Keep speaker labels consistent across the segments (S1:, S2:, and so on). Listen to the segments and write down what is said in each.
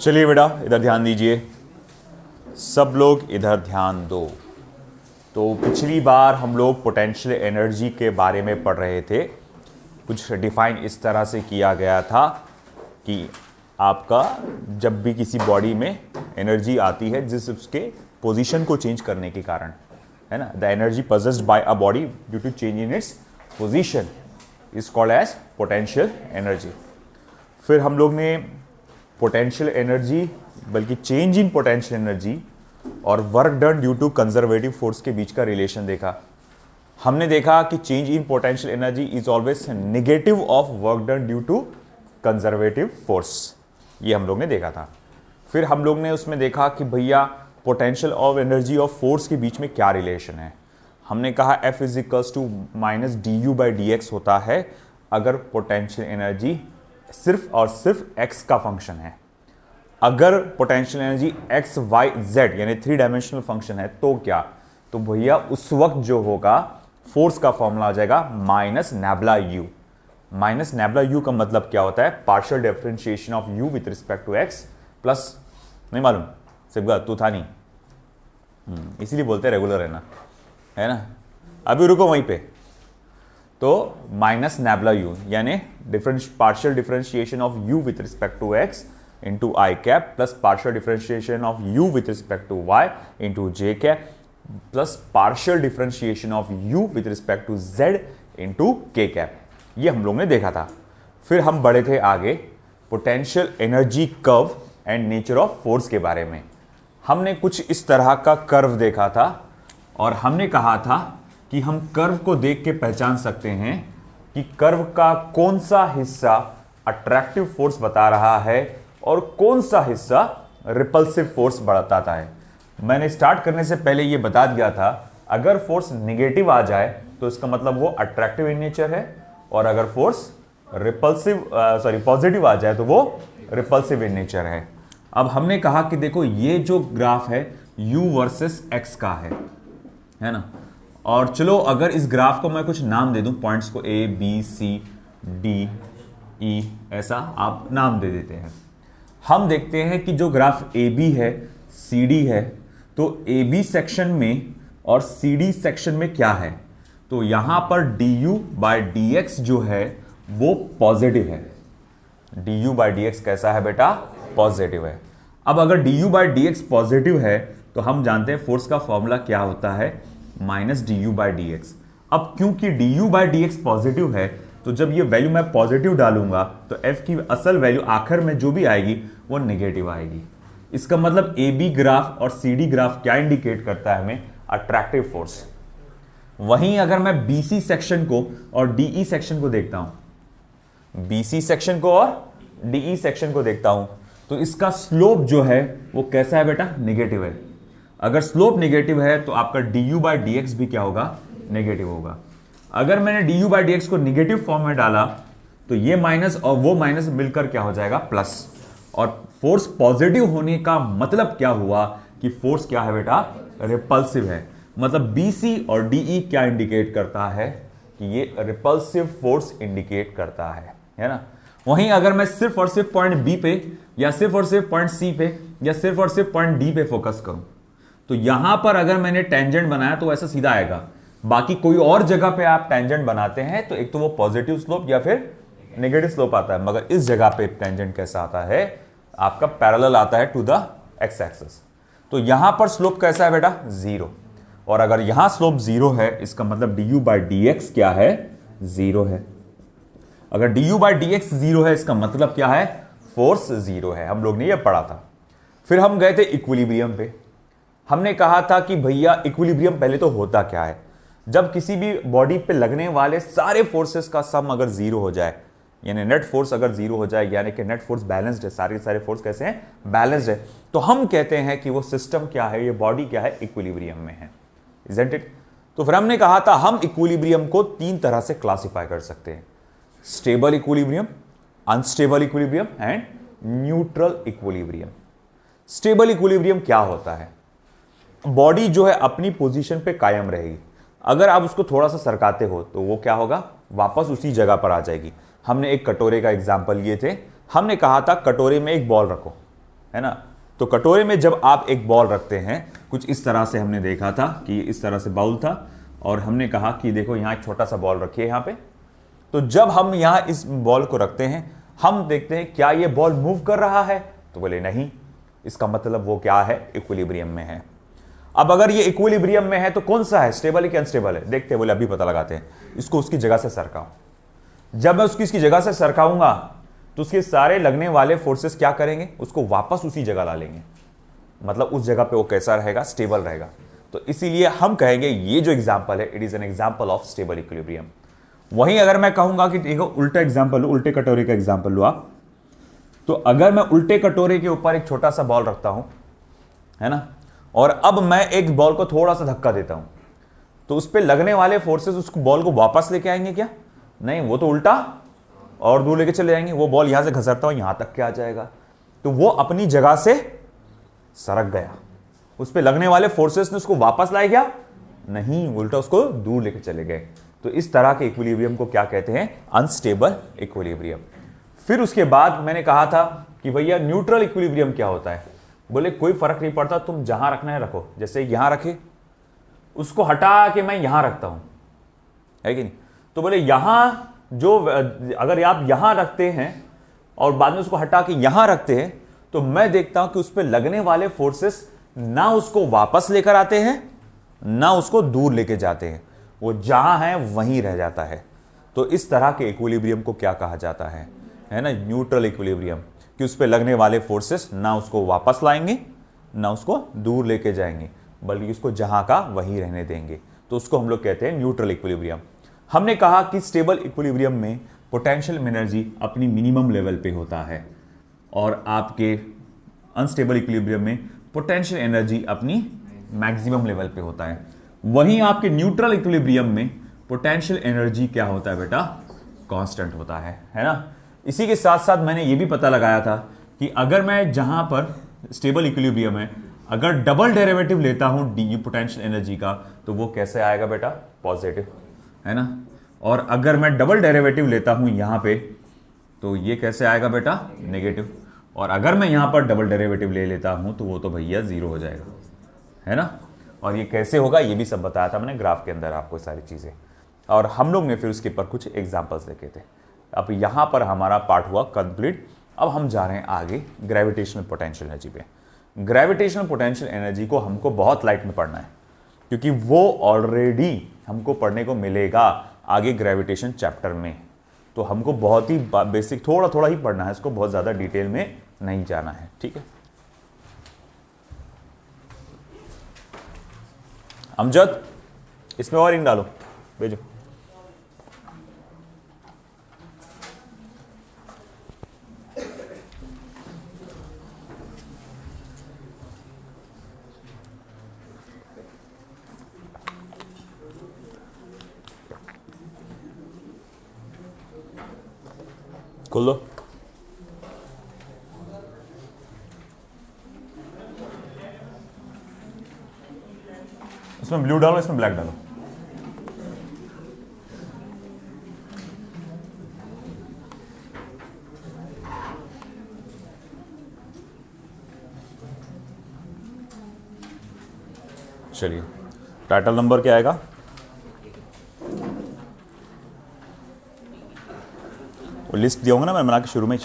S1: चलिए बेटा इधर ध्यान दीजिए, सब लोग इधर ध्यान दो। तो पिछली बार हम लोग पोटेंशियल एनर्जी के बारे में पढ़ रहे थे। कुछ डिफाइन इस तरह से किया गया था कि आपका जब भी किसी बॉडी में एनर्जी आती है जिस उसके पोजीशन को चेंज करने के कारण, है ना, the energy possessed by a body due to change in its position is called as potential energy. फिर हम लोग ने पोटेंशियल एनर्जी बल्कि चेंज इन पोटेंशियल एनर्जी और work done due to conservative force के बीच का रिलेशन देखा। हमने देखा कि change in potential energy is always negative of work done due to conservative force, ये हम लोग ने देखा था। फिर हम लोग ने उसमें देखा कि भैया पोटेंशियल ऑफ एनर्जी और फोर्स के बीच में क्या रिलेशन है। हमने कहा F is equals to minus du/dx होता है अगर पोटेंशियल एनर्जी सिर्फ और सिर्फ x का फंक्शन है। अगर potential energy x y z यानी 3 डायमेंशनल फंक्शन है तो क्या, तो भैया उस वक्त जो होगा फोर्स का फॉर्मूला आ जाएगा minus nabla u। Minus nabla u का मतलब क्या होता है, partial differentiation of u with respect to x plus, नहीं मालूम सिर्फ तू था नहीं, इसीलिए बोलते रेगुलर है ना। अभी रुको वहीं पे, तो माइनस नैबला u यानी partial differentiation of u with respect to x into I cap plus partial differentiation of u with respect to y into J cap plus partial differentiation of u with respect to z into K cap, ये हम लोग ने देखा था। फिर हम बढ़े थे आगे potential energy curve and nature of force के बारे में। हमने कुछ इस तरह का कर्व देखा था और हमने कहा था कि हम कर्व को देख के पहचान सकते हैं कि कर्व का कौन सा हिस्सा अट्रैक्टिव फोर्स बता रहा है और कौन सा हिस्सा रिपल्सिव फोर्स बताता है। मैंने स्टार्ट करने से पहले यह बता दिया था, अगर फोर्स नेगेटिव आ जाए तो इसका मतलब वो अट्रैक्टिव इन नेचर है, और अगर फोर्स पॉजिटिव आ जाए तो वो रिपल्सिव इन नेचर है। अब हमने कहा कि देखो ये जो ग्राफ है u वर्सेस x का है ना, और चलो अगर इस ग्राफ को मैं कुछ नाम दे दूं, पॉइंट्स को a b c d e ऐसा आप नाम दे देते हैं। हम देखते हैं कि जो ग्राफ AB है CD है, तो AB सेक्शन में और CD सेक्शन में क्या है, तो यहां पर du/dx जो है वो पॉजिटिव है। du/dx कैसा है बेटा, पॉजिटिव है। अब अगर du/dx पॉजिटिव है तो हम जानते हैं फोर्स का फॉर्मूला क्या होता है, माइनस du/dx। अब क्योंकि du/dx पॉजिटिव है तो जब ये वैल्यू मैं पॉजिटिव डालूंगा तो f की असल वैल्यू आखिर में जो भी आएगी वो नेगेटिव आएगी। इसका मतलब AB ग्राफ और CD ग्राफ क्या इंडिकेट करता है हमें, अट्रैक्टिव फोर्स। वहीं अगर मैं BC सेक्शन को और DE सेक्शन को देखता हूं, BC सेक्शन को और DE सेक्शन को देखता हूं, तो इसका स्लोप जो है वो कैसा है बेटा, नेगेटिव है। अगर स्लोप नेगेटिव है तो आपका du/dx भी क्या होगा, नेगेटिव होगा। अगर मैंने du/dx को नेगेटिव फॉर्म में डाला तो ये माइनस और वो माइनस मिलकर क्या हो जाएगा, प्लस। और फोर्स पॉजिटिव होने का मतलब क्या हुआ कि फोर्स क्या है बेटा, रिपल्सिव है। मतलब BC और DE क्या इंडिकेट करता है कि ये रिपल्सिव फोर्स इंडिकेट करता है ना। वहीं अगर मैं सिर्फ और सिर्फ पॉइंट B पे या सिर्फ और सिर्फ पॉइंट C पे या सिर्फ और सिर्फ पॉइंट D पे फोकस करूं, तो यहां पर अगर मैंने टेंजेंट बनाया तो ऐसा सीधा आएगा। बाकी कोई और जगह पे आप टेंजेंट बनाते हैं तो एक तो वो पॉजिटिव स्लोप या फिर नेगेटिव स्लोप आता है, मगर इस जगह पे टेंजेंट कैसा आता है, आपका पैरेलल आता है टू द एक्स एक्सिस। तो यहां पर स्लोप कैसा है बेटा, 0। और अगर यहां स्लोप 0 है इसका मतलब du/dx क्या है, 0 है। अगर du/dx 0 है इसका मतलब क्या है, फोर्स 0 है। हम लोग ने ये पढ़ा था। फिर हम गए थे इक्विलिब्रियम पे। हमने कहा था कि भैया इक्विलिब्रियम पहले तो होता क्या है, जब किसी भी बॉडी पे लगने वाले सारे फोर्सेस का सम अगर 0 हो जाए, यानी नेट फोर्स अगर 0 हो जाए, यानी कि नेट फोर्स बैलेंस्ड है, सारे फोर्स कैसे हैं, बैलेंस्ड है, तो हम कहते हैं कि वो सिस्टम क्या है, ये बॉडी क्या है, इक्विलिब्रियम में है, इजंट इट। तो फिर हमने कहा था हम इक्विलिब्रियम को 3 तरह से क्लासिफाई कर सकते हैं, stable equilibrium, unstable equilibrium and neutral equilibrium. Stable equilibrium क्या होता है? बॉडी जो है अपनी पोजीशन पे कायम रहेगी, अगर आप उसको थोड़ा सा सरकाते हो तो वो क्या होगा, वापस उसी जगह पर आ जाएगी। हमने एक कटोरे का एग्जाम्पल लिए थे, हमने कहा था कटोरे में एक बॉल रखो, है ना। तो कटोरे में जब आप एक बॉल रखते हैं, कुछ इस तरह से हमने देखा था कि इस तरह से बाउल था, और हमने कहा कि देखो यहां एक छोटा सा बॉल रखिए यहां पे। तो जब हम यहां इस बॉल को रखते हैं, हम देखते हैं क्या ये बॉल मूव कर रहा है, तो बोले नहीं, इसका मतलब वो क्या है, इक्विलिब्रियम में है। अब अगर ये इक्विलिब्रियम में है तो कौन सा है, स्टेबल है कि अनस्टेबल है, देखते हैं, बोले अभी पता लगाते हैं। इसको उसकी जगह से सरकाओ, जब मैं उसकी इसकी जगह से सरकाऊंगा तो उसके सारे लगने वाले फोर्सेस क्या करेंगे, उसको वापस उसी जगह ला लेंगे, मतलब उस जगह पे वो कैसा रहेगा, स्टेबल रहेगा। तो इसीलिए हम कहेंगे ये जो एग्जांपल है, it is an example of stable equilibrium. वहीं अगर मैं कहूंगा कि देखो उल्टा एग्जांपल लो, उल्टे कटोरे का एग्जांपल लो आप, तो अगर मैं उल्टे कटोरे के ऊपर एक छोटा सा बॉल रखता हूं, है ना, और अब मैं एक बॉल को थोड़ा सा धक्का देता हूं, तो उस पर लगने वाले फोर्सेस उस बॉल को वापस लेके आएंगे क्या? नहीं, वो तो उल्टा और दूर लेके चले जाएंगे। वो बॉल यहां से घसरता हुआ यहां तक के आ जाएगा, तो वो अपनी जगह से सरक गया, उस पर लगने वाले फोर्सेस ने उसको वापस लाए क्या? नहीं, उल्टा उसको दूर लेके चले गए। तो इस तरह के इक्विलिब्रियम को क्या कहते हैं, अनस्टेबल इक्विलिब्रियम। फिर उसके बाद मैंने कहा था कि भैया न्यूट्रल इक्विलिब्रियम क्या होता है, बोले कोई फर्क नहीं पड़ता, तुम जहां रखना है रखो, जैसे यहां रखे, उसको हटा के मैं यहां रखता हूं, है कि नहीं, तो बोले यहां जो अगर आप यहां रखते हैं और बाद में उसको हटा के यहां रखते हैं, तो मैं देखता हूं कि उस पर लगने वाले फोर्सेस ना उसको वापस लेकर आते हैं ना उसको दूर लेके जाते हैं, वो जहां है वहीं रह जाता है। तो इस तरह के इक्विलिब्रियम को क्या कहा जाता है ना, न्यूट्रल इक्विलिब्रियम, कि उस पर लगने वाले फोर्सेस ना उसको वापस लाएंगे ना उसको दूर लेके जाएंगे, बल्कि उसको जहां का वहीं रहने देंगे। तो उसको हम लोग कहते हैं न्यूट्रल इक्विलिब्रियम। हमने कहा कि स्टेबल इक्विलिब्रियम में पोटेंशियल एनर्जी अपनी मिनिमम लेवल पे होता है, और आपके अनस्टेबल इक्विलिब्रियम में पोटेंशियल एनर्जी अपनी मैक्सिमम लेवल पे होता है। वहीं आपके न्यूट्रल इक्विलिब्रियम में पोटेंशियल एनर्जी क्या होता है बेटा, कांस्टेंट होता है ना। इसी के साथ साथ मैंने ये भी पता लगाया था कि अगर मैं जहां पर स्टेबल इक्विलिब्रियम है, अगर डबल डेरिवेटिव लेता हूं डी पोटेंशियल एनर्जी का, तो वो कैसे आएगा बेटा, पॉजिटिव, है ना। और अगर मैं डबल डेरिवेटिव लेता हूं यहां पे, तो ये कैसे आएगा बेटा, नेगेटिव। और अगर मैं यहां पर डबल डेरिवेटिव ले लेता हूं तो वो तो भैया जीरो हो जाएगा, है ना। और ये कैसे होगा ये भी सब बताया था मैंने ग्राफ के अंदर आपको सारी चीजें, और हम लोग ने फिर उसके ऊपर कुछ एग्जांपल्स देखे थे। अब यहां पर हमारा पार्ट हुआ कंप्लीट। अब हम जा रहे हैं आगे ग्रेविटेशनल पोटेंशियल एनर्जी पे। ग्रेविटेशनल पोटेंशियल एनर्जी को हमको बहुत लाइट में पढ़ना है, क्योंकि वो ऑलरेडी हमको पढ़ने को मिलेगा आगे ग्रेविटेशन चैप्टर में। तो हमको बहुत ही बेसिक थोड़ा थोड़ा ही पढ़ना है, इसको बहुत ज्यादा डिटेल में नहीं जाना है, ठीक है। अमजद, इसमें और इंक डालो, भेजो। खोल दो। इसमें ब्लू डालो, इसमें ब्लैक डालो। चलिए, टाइटल नंबर क्या आएगा, वो लिस्ट दिया होगा ना मैं बना के शुरू में।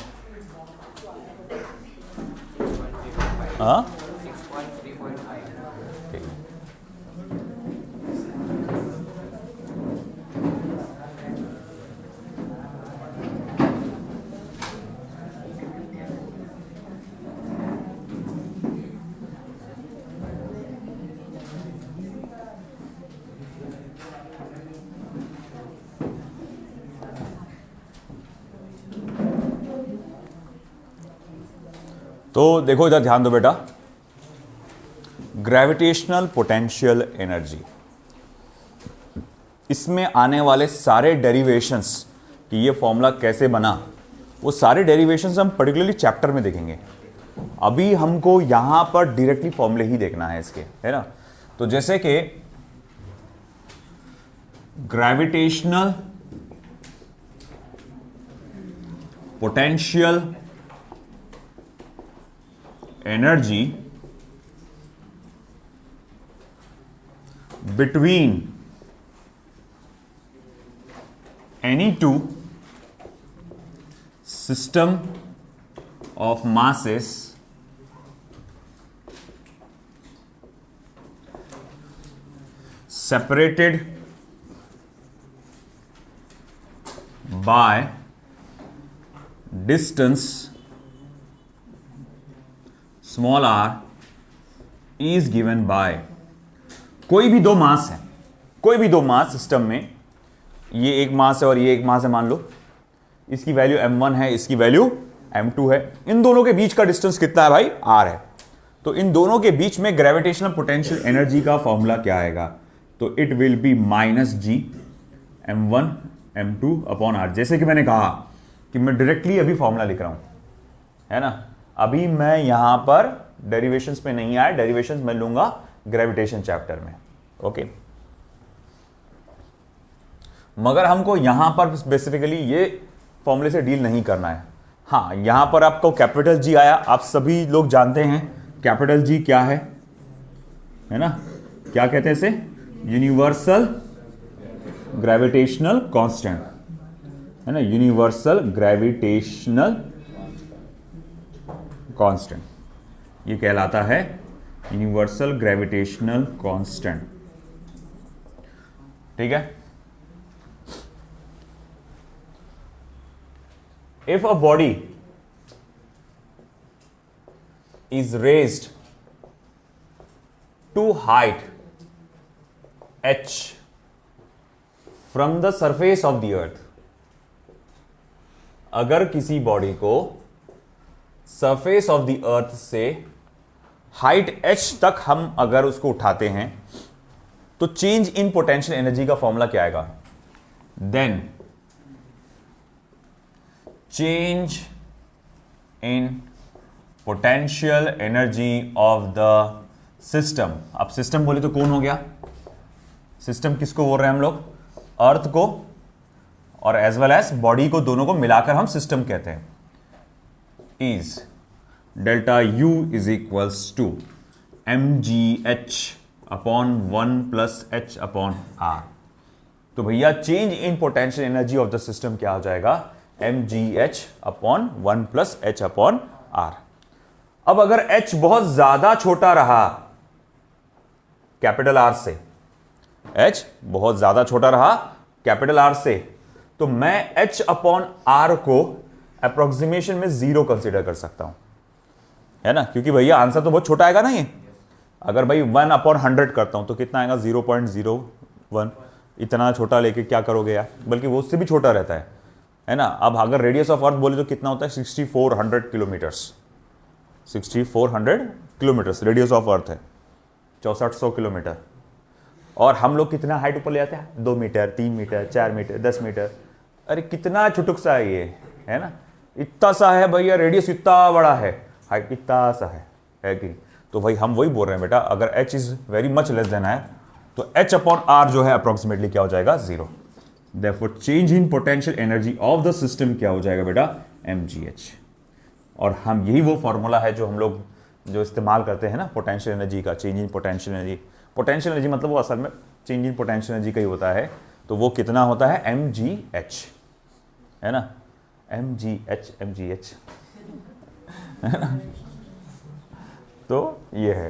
S1: हाँ, तो देखो इधर ध्यान दो बेटा, ग्रेविटेशनल पोटेंशियल एनर्जी, इसमें आने वाले सारे डेरिवेशंस कि ये फॉर्मूला कैसे बना, वो सारे डेरिवेशंस हम पर्टिकुलरली चैप्टर में देखेंगे। अभी हमको यहां पर डायरेक्टली फॉर्मूले ही देखना है इसके, है ना। तो जैसे कि gravitational potential energy between any two system of masses separated by distance small r is given by, कोई भी दो मास है, कोई भी दो मास सिस्टम में, ये एक मास है और ये एक मास है मान लो, इसकी वैल्यू m1 है, इसकी वैल्यू m2 है, इन दोनों के बीच का डिस्टेंस कितना है भाई, r है। तो इन दोनों के बीच में ग्रेविटेशनल पोटेंशियल एनर्जी का फॉर्मूला क्या आएगा, तो it will be -g m1 m2 upon r। जैसे कि मैंने कहा कि मैं डायरेक्टली अभी फॉर्मूला लिख रहा हूं, है ना, अभी मैं यहां पर डेरिवेशंस पे नहीं आया, डेरिवेशंस मैं लूंगा ग्रेविटेशन चैप्टर में, ओके। मगर हमको यहां पर स्पेसिफिकली ये फॉर्मूले से डील नहीं करना है। हाँ, यहां पर आपको कैपिटल जी आया, आप सभी लोग जानते हैं कैपिटल जी क्या है ना, क्या कहते हैं इसे, यूनिवर्सल ग्रेविटेशनल कांस्टेंट, है ना, यूनिवर्सल ग्रेविटेशनल कांस्टेंट, ये कहलाता है यूनिवर्सल ग्रेविटेशनल कांस्टेंट, ठीक है। If a body is raised to height h from the surface of the earth, अगर किसी बॉडी को सरफेस ऑफ द अर्थ से हाइट h तक हम अगर उसको उठाते हैं तो चेंज इन पोटेंशियल एनर्जी का फॉर्मूला क्या आएगा, then change in potential energy of the system. अब सिस्टम बोले तो कौन हो गया, सिस्टम किसको बोल रहे हैं हम लोग, अर्थ को और एज वेल एज बॉडी को, दोनों को मिलाकर हम सिस्टम कहते हैं, is delta U is equals to mgh upon 1 plus h upon r। तो भैया change in potential energy of the system क्या हो जाएगा, mgh upon 1 plus h upon r। अब अगर h बहुत ज्यादा छोटा रहा कैपिटल R से, h बहुत ज्यादा छोटा रहा कैपिटल R से, तो मैं h अपॉन r को अप्रोक्सीमेशन में 0 कंसीडर कर सकता हूं, है ना, क्योंकि भैया आंसर तो बहुत छोटा आएगा ना ये। अगर भाई 1 अपॉन 100 करता हूं तो कितना आएगा, 0.01। इतना छोटा लेके क्या करोगे यार, बल्कि वो उससे भी छोटा रहता है ना। अब अगर रेडियस ऑफ अर्थ बोले तो कितना होता है, 6400 kilometres, 6400 kilometres radius of earth है, 6400 किलोमीटर। और हम लोग कितना हाइट ऊपर ले आते हैं, 2 मीटर, 3 मीटर, 4 मीटर, 10 मीटर। अरे कितना छुटुक सा है ये, है ना, इतना सा है भैया, रेडियस इतना बड़ा है, हाइट इतना सा है कि। तो भाई हम वही बोल रहे हैं बेटा, अगर h is very much less than है तो h अपॉन r जो है अप्रोक्सीमेटली क्या हो जाएगा, 0। Therefore change in potential energy of the system क्या हो जाएगा बेटा, mgh। और हम यही वो फॉर्मूला है जो हम लोग जो इस्तेमाल करते हैं ना पोटेंशियल एनर्जी का, change in potential energy. Potential energy मतलब वो असल में चेंज इन पोटेंशियल एनर्जी का ही होता है। तो वो कितना होता है, mgh, है ना, mgh है ना। तो ये है,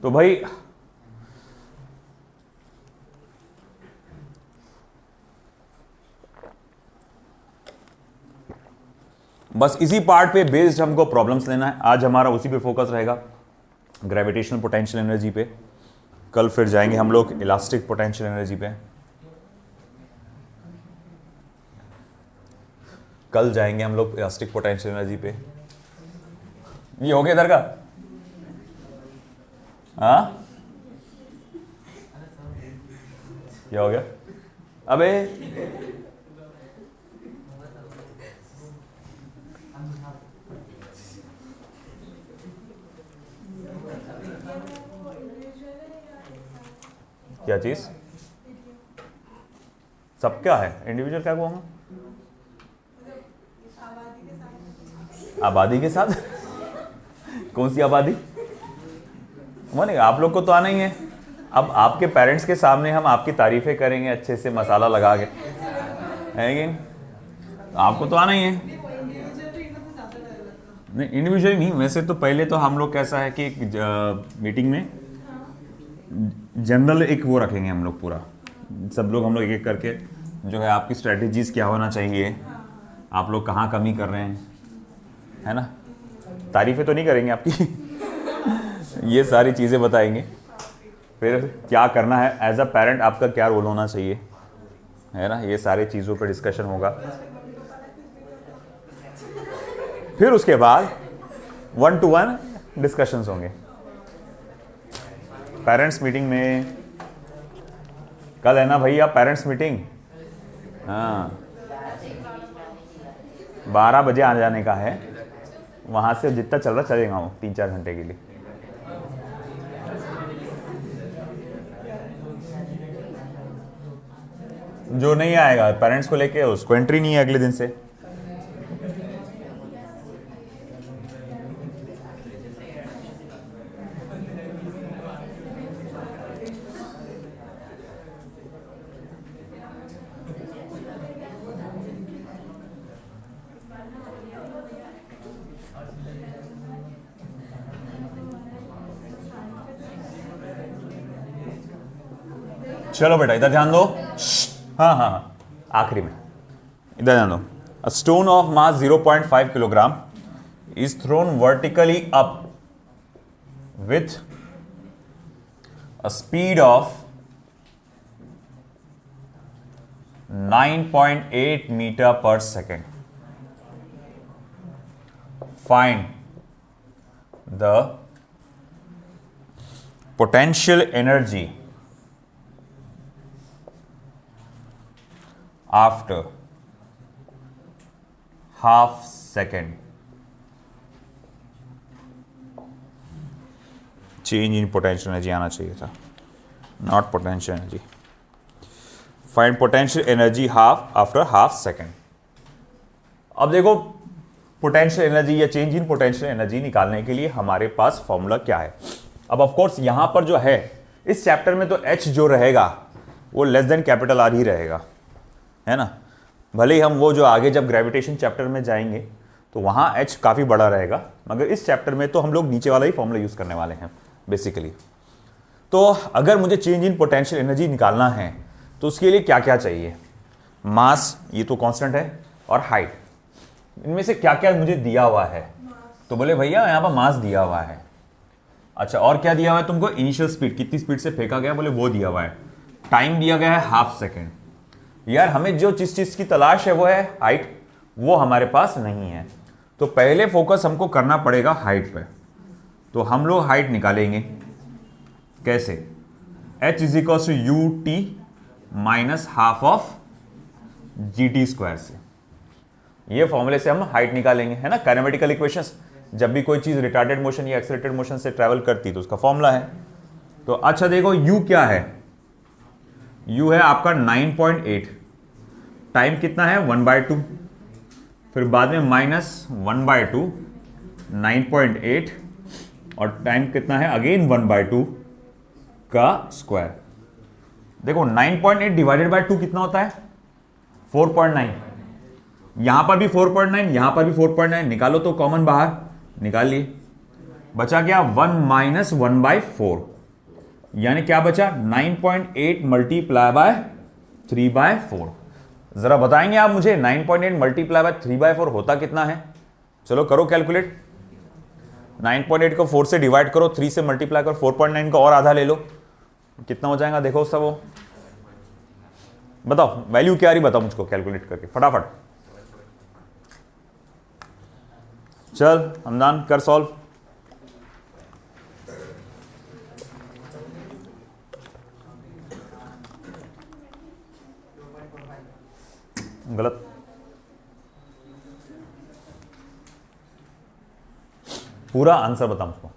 S1: तो भाई बस इसी पार्ट पे बेस्ड हमको प्रॉब्लम्स लेना है। आज हमारा उसी पे फोकस रहेगा, ग्रेविटेशनल पोटेंशियल एनर्जी पे। कल फिर जाएंगे हम लोग इलास्टिक पोटेंशियल एनर्जी पे। कल जाएंगे हम लोग इलास्टिक पोटेंशियल एनर्जी पे। ये हो गया इधर का, हाँ क्या हो गया, अबे क्या चीज? सब क्या है? इंडिविजुअल क्या कहूँगा? आबादी के साथ। कौन सी आबादी? माने आप लोग को तो आना ही है। अब आपके पेरेंट्स के सामने हम आपकी तारीफें करेंगे अच्छे से मसाला लगा के, है कि नहीं? आपको तो आना ही है। नहीं, इंडिविजुअली नहीं। वैसे तो पहले तो हम लोग कैसा है कि मीटिंग में जनरल एक वो रखेंगे हम लोग, पूरा सब लोग हम लोग एक एक करके जो है आपकी स्ट्रेटजीज क्या होना चाहिए, आप लोग कहाँ कमी कर रहे हैं, है ना। तारीफें तो नहीं करेंगे आपकी ये सारी चीज़ें बताएंगे। फिर क्या करना है एज अ पेरेंट, आपका क्या रोल होना चाहिए, है ना। ये सारी चीज़ों पर डिस्कशन होगा। फिर उसके बाद 1-to-1 डिस्कशंस होंगे पेरेंट्स मीटिंग में। कल है ना भैया पेरेंट्स मीटिंग? हाँ, 12 बजे आ जाने का है। वहाँ से जितना चल रहा चलेगा वो 3-4 घंटे के लिए। जो नहीं आएगा पेरेंट्स को लेके उसको एंट्री नहीं है अगले दिन से। चलो बेटा इधर ध्यान दो। हाँ हाँ हाँ, आखिरी में इधर ध्यान दो। A stone of mass 0.5 kilogram is thrown vertically up with a speed of 9.8 metre per second. Find the potential energy after half second. Change in potential energy आना चाहिए था, not potential energy. Find potential energy after half second. अब देखो potential energy या change in potential energy निकालने के लिए हमारे पास फॉर्मूला क्या है। अब ऑफ कोर्स यहां पर जो है इस चैप्टर में तो एच जो रहेगा वो लेस देन कैपिटल आर ही रहेगा, है ना। भले ही हम वो जो आगे जब ग्रेविटेशन चैप्टर में जाएंगे तो वहाँ h काफ़ी बड़ा रहेगा, मगर इस चैप्टर में तो हम लोग नीचे वाला ही फॉर्मूला यूज़ करने वाले हैं बेसिकली। तो अगर मुझे चेंज इन पोटेंशियल एनर्जी निकालना है तो उसके लिए क्या क्या चाहिए? मास, ये तो कांस्टेंट है, और हाइट। इनमें से क्या क्या मुझे दिया हुआ है? तो बोले भैया यहाँ पर मास दिया हुआ है। अच्छा, और क्या दिया हुआ है तुमको? इनिशियल स्पीड, कितनी स्पीड से फेंका गया, बोले वो दिया हुआ है। टाइम दिया गया है हाफ सेकेंड। यार हमें जो जिस चीज की तलाश है वो है हाइट, वो हमारे पास नहीं है। तो पहले फोकस हमको करना पड़ेगा हाइट पे। तो हम लोग हाइट निकालेंगे कैसे? h is equal to U T minus half of G T square से। ये फॉर्मूले से हम हाइट निकालेंगे, है ना। काइनेमेटिकल इक्वेशंस, जब भी कोई चीज रिटार्डेड मोशन या एक्सेलरेटेड मोशन से ट्रेवल करती है तो उसका फॉर्मूला है। तो अच्छा देखो u क्या है? u है आपका 9.8। टाइम कितना है? 1/2। फिर बाद में माइनस 1/2, 9.8, और टाइम कितना है? अगेन 1/2 का स्क्वायर। देखो 9.8 डिवाइडेड बाय 2 कितना होता है? 4.9। यहां पर भी 4.9, यहां पर भी 4.9। निकालो तो कॉमन बाहर निकाल लिए। बचा क्या? 1 माइनस 1/4, यानी क्या बचा? 9.8 मल्टीप्लाई बाय 3/4। जरा बताएंगे आप मुझे 9.8 मल्टीप्लाई बाय 3/4 होता कितना है? चलो करो कैलकुलेट। 9.8 को 4 से डिवाइड करो, 3 से मल्टीप्लाई करो, 4.9 का और आधा ले लो, कितना हो जाएगा? देखो सब, वो बताओ वैल्यू क्या आ रही, बताओ मुझको कैलकुलेट करके फटाफट। चल हमदान कर सॉल्व। गलत। पूरा आंसर बता मुझको।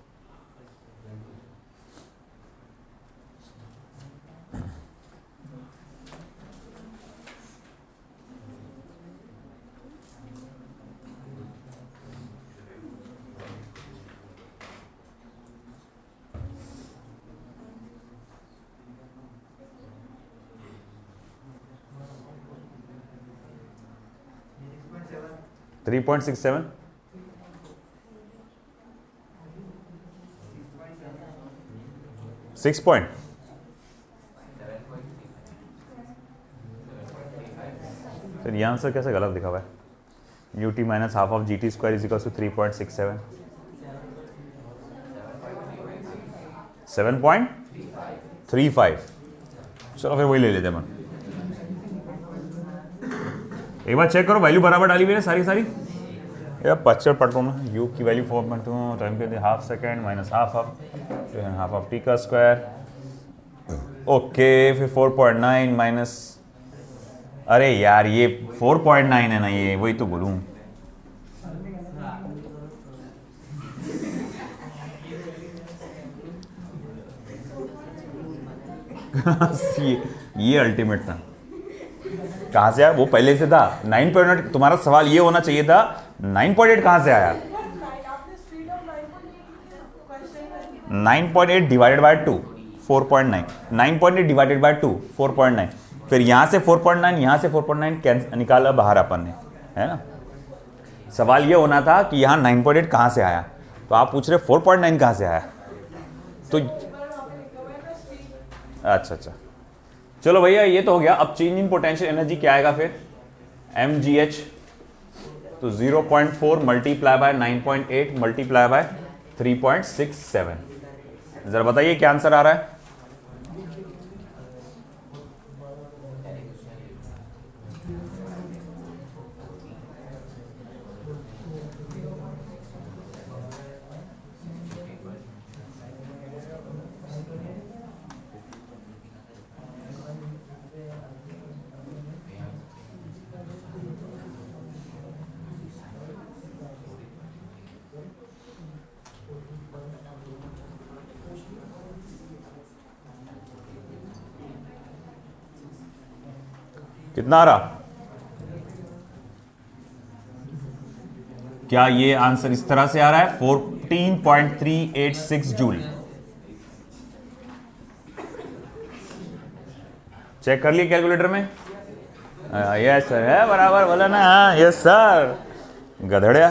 S1: 3.67 6 पॉइंट फिर ये आंसर कैसे गलत दिखा हुआ है? ut minus half of gt square is equal to 3.67 7.35। चलो फिर वही ले लेते हैं। एक बार चेक करो वैल्यू बराबर डाली हुई है सारी यार पच्चर पढ़ता हूँ मैं। u की वैल्यू 4.2 टाइम के half second minus half of t का स्क्वायर। ओके फिर 4.9 माइनस, अरे यार ये 4.9 है ना, ये वही तो बोलूँ। ये अल्टीमेट था। कहां से आया वो पहले से था 9.8। तुम्हारा सवाल ये होना चाहिए था 9.8 कहां से आया? 9.8 डिवाइडेड बाय 2 4.9, 9.8 डिवाइडेड बाय 2 4.9, फिर यहां से 4.9 यहां से 4.9 निकाला बाहर अपन ने, है ना। सवाल ये होना था कि यहां 9.8 कहां से आया, तो आप पूछ रहे 4.9 कहां से आया। तो अच्छा चलो भैया ये तो हो गया। अब चेंज इन पोटेंशियल एनर्जी क्या आएगा फिर? mgh, तो 0.4 मल्टीप्लाई बाय 9.8 मल्टीप्लाई बाय 3.67। जरा बताइए क्या आंसर आ रहा है? कितना आ रहा? क्या ये आंसर इस तरह से आ रहा है? 14.386 जूल। चेक कर लिए कैलकुलेटर में? यस सर है बराबर बोला ना। यस सर गधड़िया।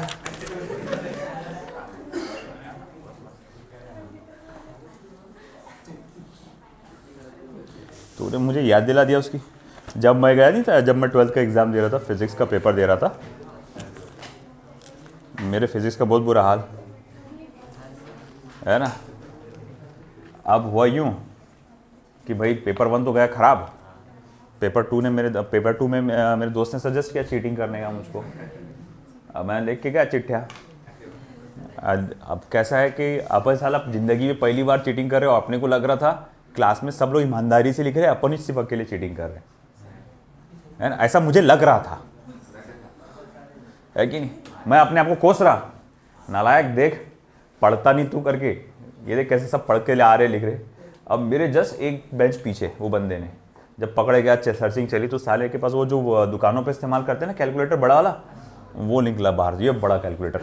S1: तूने मुझे याद दिला दिया उसकी। जब मैं गया नहीं था, जब मैं 12th का एग्ज़ाम दे रहा था, फिज़िक्स का पेपर दे रहा था, मेरे फिज़िक्स का बहुत बुरा हाल है ना। अब हुआ यूँ कि भाई पेपर 1 तो गया ख़राब, पेपर 2 में मेरे दोस्त ने सजेस्ट किया चीटिंग करने का मुझको। अब मैंने लिख के क्या चिट्ठा। अब कैसा है कि अपन साल आप ज़िंदगी में पहली बार चीटिंग कर रहे हो। अपने को लग रहा था क्लास में सब लोग ईमानदारी से लिख रहे हैं, अपन ही सिर्फ अकेले चीटिंग कर रहे हैं, है ना। ऐसा मुझे लग रहा था, है कि नहीं। मैं अपने आप को कोस रहा, नालायक देख पढ़ता नहीं तू करके, ये देख कैसे सब पढ़ के आ रहे लिख रहे। अब मेरे जस्ट एक बेंच पीछे वो बंदे ने जब पकड़े गया, सर्चिंग चली, तो साले के पास वो जो दुकानों पे इस्तेमाल करते हैं ना कैलकुलेटर बड़ा वाला, वो निकला बाहर, ये बड़ा कैलकुलेटर।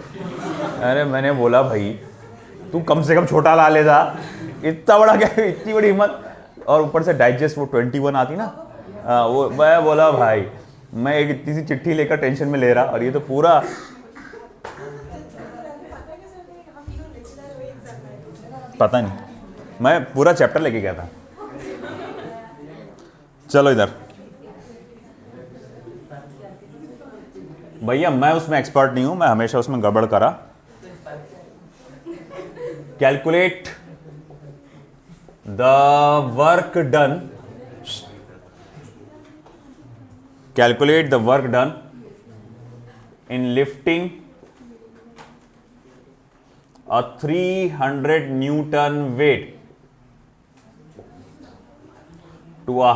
S1: अरे मैंने बोला भाई तू कम से कम छोटा ला लेता, इतना बड़ा क्या, इतनी बड़ी हिम्मत। और ऊपर से डाइजेस्ट वो 21 आती ना, वो मैं बोला भाई मैं एक इतनी सी चिट्ठी लेकर टेंशन में ले रहा, और ये तो पूरा पता नहीं, मैं पूरा चैप्टर लेके गया था। चलो इधर भैया, मैं उसमें एक्सपर्ट नहीं हूं, मैं हमेशा उसमें गड़बड़ करा। Calculate the work done, calculate the work done in lifting a 300 Newton weight to a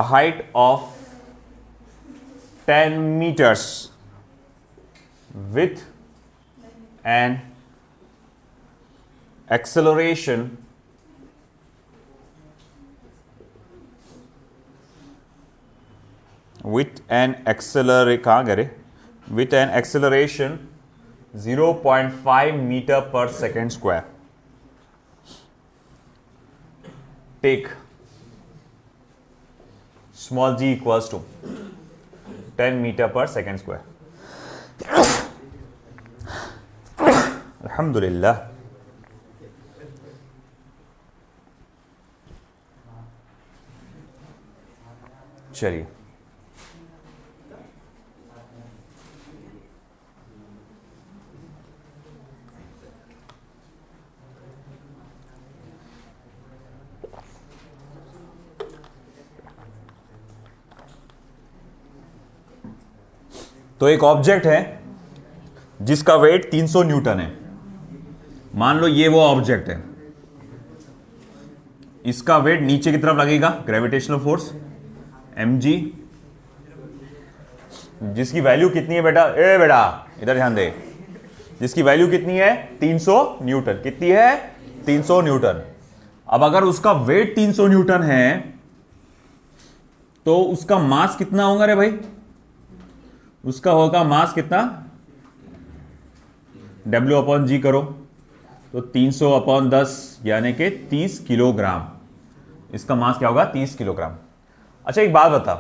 S1: height of 10 meters with an acceleration with an acceleration 0.5 meter per second square. Take small G equals to 10 metre per second square. अल्हम्दुलिल्लाह। चलिए, तो एक object है जिसका wait 300 Newton है। मान लो ये वो ऑब्जेक्ट है, इसका वेट नीचे की तरफ लगेगा, ग्रेविटेशनल फोर्स mg, जिसकी वैल्यू कितनी है बेटा, ए बेटा इधर ध्यान दे, जिसकी वैल्यू कितनी है 300 न्यूटन। कितनी है 300 न्यूटन। अब अगर उसका वेट 300 न्यूटन है तो उसका मास कितना होगा रे भाई, उसका होगा मास कितना, W अपॉन जी करो तो 300 अपॉन 10 यानी कि 30 किलोग्राम। इसका मास क्या होगा 30 किलोग्राम। अच्छा एक बात बता,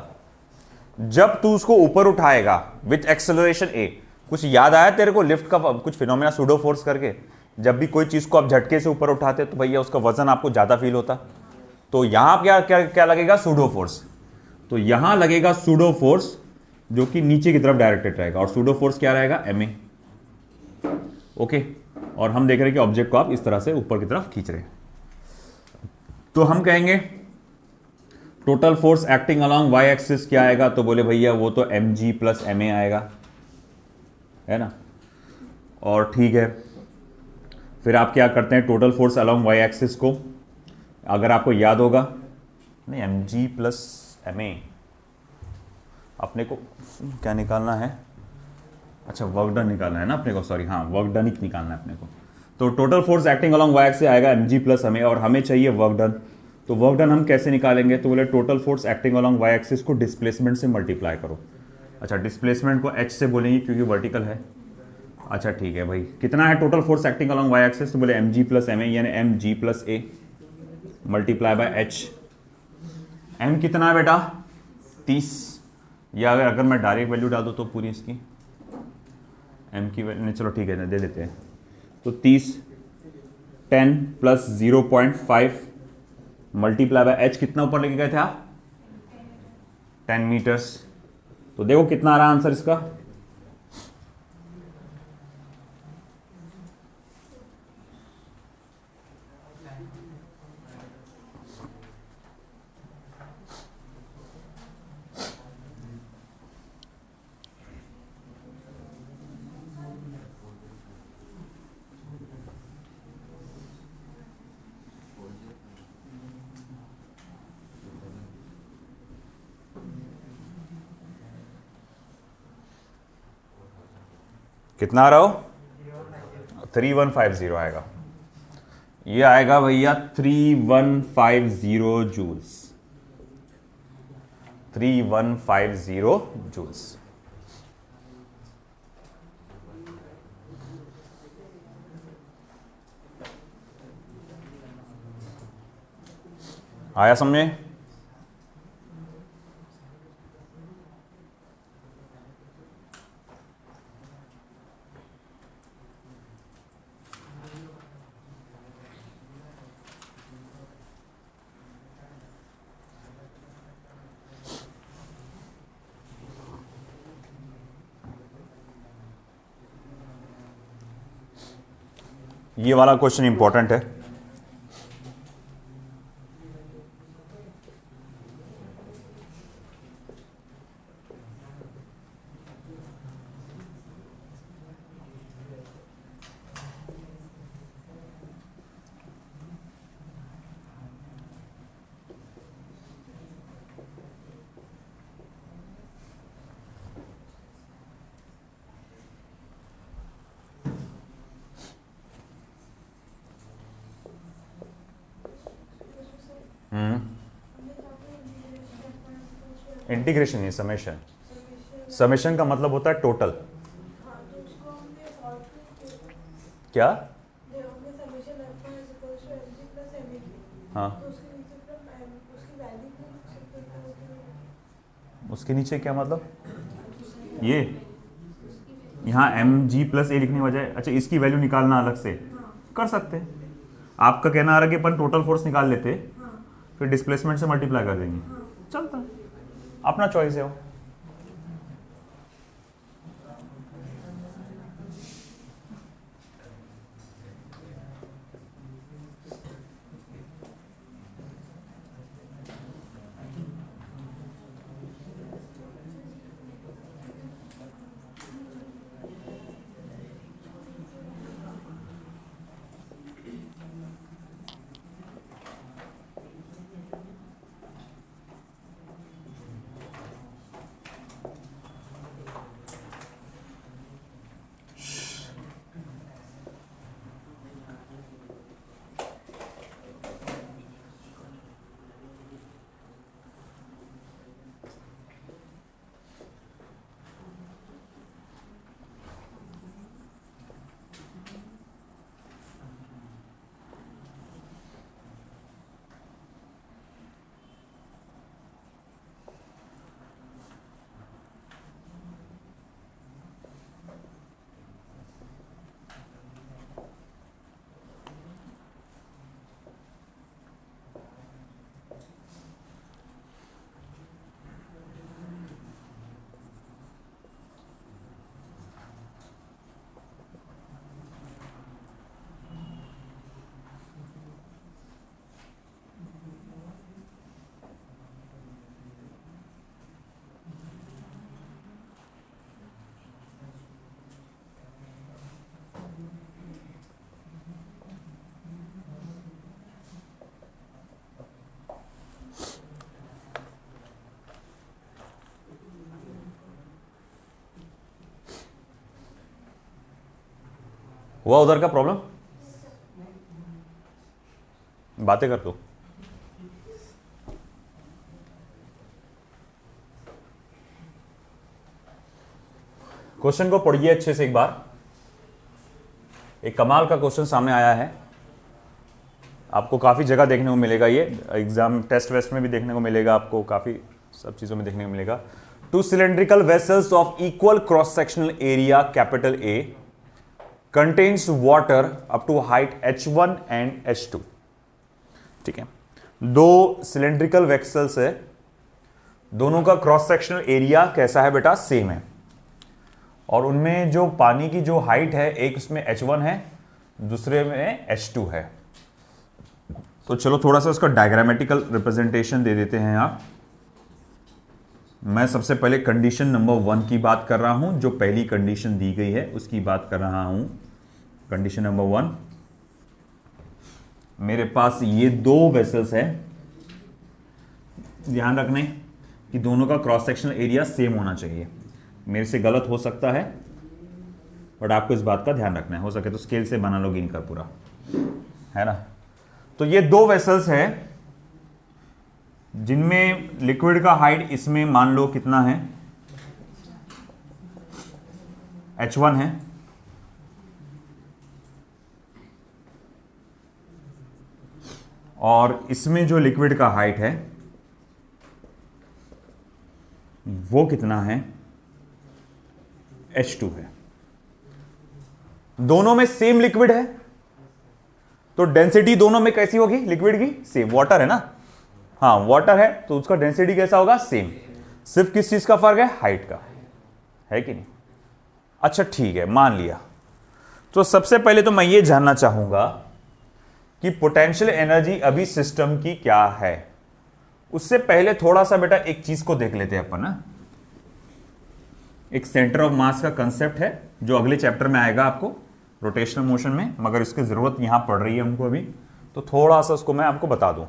S1: जब तू उसको ऊपर उठाएगा विथ एक्सेलरेशन a, कुछ याद आया तेरे को लिफ्ट का कुछ फिनोमेना सूडो फोर्स करके? जब भी कोई चीज को आप झटके से ऊपर उठाते तो भैया उसका वजन आपको ज्यादा फील होता, तो यहां क्या क्या क्या लगेगा, सूडो फोर्स। तो यहां लगेगा सूडो फोर्स जो कि नीचे की तरफ डायरेक्टेड रहेगा, और सूडो फोर्स क्या रहेगा ma। ओके, और हम देख रहे हैं कि ऑब्जेक्ट को आप इस तरह से ऊपर की तरफ खींच रहे हैं, तो हम कहेंगे total force acting along Y axis क्या आएगा, तो बोले भैया वो तो mg प्लस ma आएगा, है ना। और ठीक है, फिर आप क्या करते हैं, total force along Y axis को अगर आपको याद होगा, नहीं mg प्लस ma, अपने को क्या निकालना है, अच्छा वर्क डन निकालना है ना अपने को, सॉरी हाँ वर्क डन ही निकालना है अपने को। तो total force acting along Y axis आएगा mg प्लस ma, और हमें चाहिए वर्क डन। तो वर्क डन हम कैसे निकालेंगे, तो बोले total force acting along Y axis को डिस्प्लेसमेंट से मल्टीप्लाई करो। अच्छा डिस्प्लेसमेंट को h से बोलेंगे क्योंकि वर्टिकल है। अच्छा ठीक है भाई, कितना है total force acting along Y axis, तो बोले mg प्लस ma यानी mg plus a multiply by h। m कितना है बेटा 30, या अगर मैं डायरेक्ट वैल्यू डाल दूँ तो पूरी इसकी m की वैल्यू, चलो ठीक है दे देते हैं, तो 30 10 प्लस 0.5 मल्टीप्लाई बाय h, कितना ऊपर लेके गए थे आप 10 मीटर्स। तो देखो कितना आ रहा आंसर इसका, कितना आ रहा हो 3150 आएगा, ये आएगा भैया 3150 जूल्स, 3150 जूल्स। आया समझे। ये वाला क्वेश्चन इंपॉर्टेंट है। इंटीग्रेशन नहीं, समेशन। समेशन का मतलब होता है टोटल। क्या, हाँ उसके नीचे क्या मतलब, ये यहाँ mg+a लिखने की बजाय अच्छा इसकी वैल्यू निकालना अलग से कर सकते हैं। आपका कहना आ रहा है कि अपन टोटल फोर्स निकाल लेते फिर डिस्प्लेसमेंट से मल्टीप्लाई कर देंगे, चलता है, अपना चॉइस है वो। हुआ उधर का प्रॉब्लम, बातें कर दो। क्वेश्चन को पढ़िए अच्छे से एक बार। एक कमाल का क्वेश्चन सामने आया है, आपको काफी जगह देखने को मिलेगा, ये एग्जाम टेस्ट वेस्ट में भी देखने को मिलेगा, आपको काफी सब चीजों में देखने को मिलेगा। To cylindrical vessels of equal cross sectional area capital A contains water up to height h1 and h2। ठीक है, दो सिलेंड्रिकल वेसल्स है, दोनों का क्रॉस सेक्शनल एरिया कैसा है बेटा, सेम है, और उनमें जो पानी की जो हाइट है, एक उसमें h1 है, दूसरे में h2 है। तो चलो थोड़ा सा उसका डायग्रामेटिकल रिप्रेजेंटेशन दे देते हैं आप। मैं सबसे पहले कंडीशन नंबर 1 की बात कर रहा हूं, जो पहली कंडीशन दी गई है उसकी बात कर रहा हूं। कंडीशन नंबर 1, मेरे पास ये दो वेसल्स है, ध्यान रखने कि दोनों का क्रॉस सेक्शनल एरिया सेम होना चाहिए। मेरे से गलत हो सकता है बट आपको इस बात का ध्यान रखना है, हो सके तो स्केल से बना लो गिन कर पूरा, है ना। तो ये दो वेसल्स है जिनमें लिक्विड का हाइट इसमें मान लो कितना है, h1 है, और इसमें जो लिक्विड का हाइट है वो कितना है, h2 है। दोनों में सेम लिक्विड है तो डेंसिटी दोनों में कैसी होगी, लिक्विड की सेम, वाटर है ना, हाँ वाटर है तो उसका डेंसिटी कैसा होगा, सेम। सिर्फ किस चीज का फर्क है, हाइट का, है कि नहीं। अच्छा ठीक है, मान लिया। तो सबसे पहले तो मैं ये जानना चाहूंगा कि पोटेंशियल एनर्जी अभी सिस्टम की क्या है। उससे पहले थोड़ा सा बेटा एक चीज को देख लेते हैं अपन ना। एक सेंटर ऑफ मास का कंसेप्ट है जो अगले चैप्टर में आएगा आपको रोटेशनल मोशन में, मगर इसकी जरूरत यहां पड़ रही है हमको अभी, तो थोड़ा सा उसको मैं आपको बता दूं।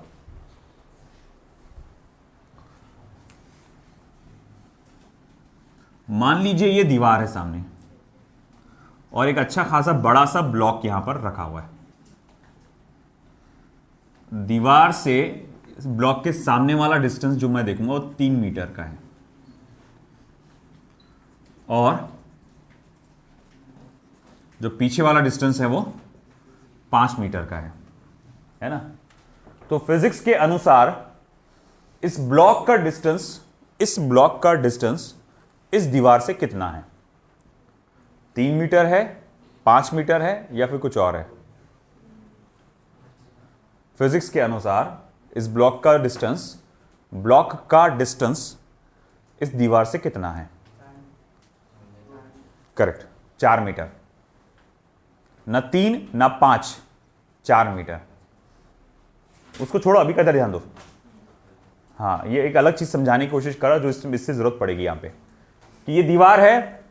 S1: मान लीजिए ये दीवार है सामने और एक अच्छा खासा बड़ा सा ब्लॉक यहां पर रखा हुआ है। दीवार से ब्लॉक के सामने वाला डिस्टेंस जो मैं देखूंगा वो 3 मीटर का है, और जो पीछे वाला डिस्टेंस है वो 5 मीटर का है ना। तो फिजिक्स के अनुसार इस ब्लॉक का डिस्टेंस इस ब्लॉक का डिस्टेंस इस दीवार से कितना है? 3 मीटर है, 5 मीटर है, या फिर कुछ और है? फिजिक्स के अनुसार इस ब्लॉक का डिस्टेंस इस दीवार से कितना है? Correct, 4 metre. न 3 न 5, 4 मीटर। उसको छोड़ो, अभी का इधर ध्यान दो। हाँ, ये एक अलग चीज समझाने की कोशिश करा जो इससे जरूरत पड़ेगी यहां पे, कि ये दीवार है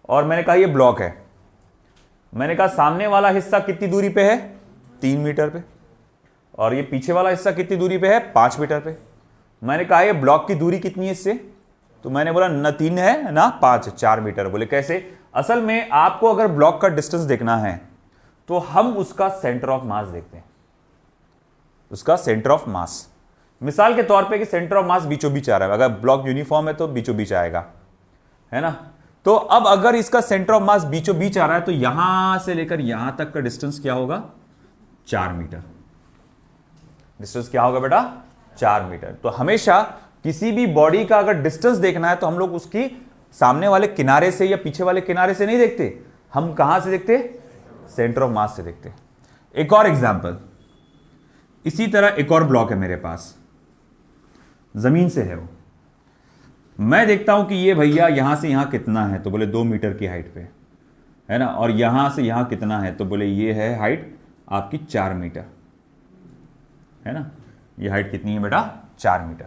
S1: और मैंने कहा ये ब्लॉक है। मैंने कहा सामने वाला हिस्सा कितनी दूरी पे है? 3 मीटर पे। और ये पीछे वाला हिस्सा कितनी दूरी पे है? 5 मीटर पे। मैंने कहा ये ब्लॉक की दूरी कितनी है इससे? तो मैंने बोला न 3 है ना 5, 4 मीटर। बोले कैसे? असल में आपको अगर ब्लॉक का डिस्टेंस देखना है तो हम उसका सेंटर ऑफ मास देखते हैं, उसका सेंटर ऑफ मास। मिसाल के तौर पे कि सेंटर ऑफ मास बीचों बीच आ रहा है, अगर ब्लॉक यूनिफॉर्म है तो बीचों बीच आएगा, है ना। तो अब अगर इसका सेंटर ऑफ मास बीचों बीच आ रहा है तो यहां से लेकर यहां तक का डिस्टेंस क्या होगा? 4 मीटर। डिस्टेंस क्या होगा बेटा? 4 मीटर। तो हमेशा किसी भी बॉडी का अगर डिस्टेंस देखना है तो हम लोग उसकी सामने वाले किनारे से या पीछे वाले किनारे से नहीं देखते, हम कहां से देखते? सेंटर ऑफ मास से देखते। एक और एग्जांपल, इसी तरह एक और ब्लॉक है मेरे पास, जमीन से है वो। मैं देखता हूं कि ये भैया यहां से यहां कितना है, तो बोले 2 मीटर की हाइट पे है ना। और यहां से यहां कितना है, तो बोले ये है हाइट आपकी 4 मीटर, है ना। ये हाइट कितनी है बेटा? 4 मीटर।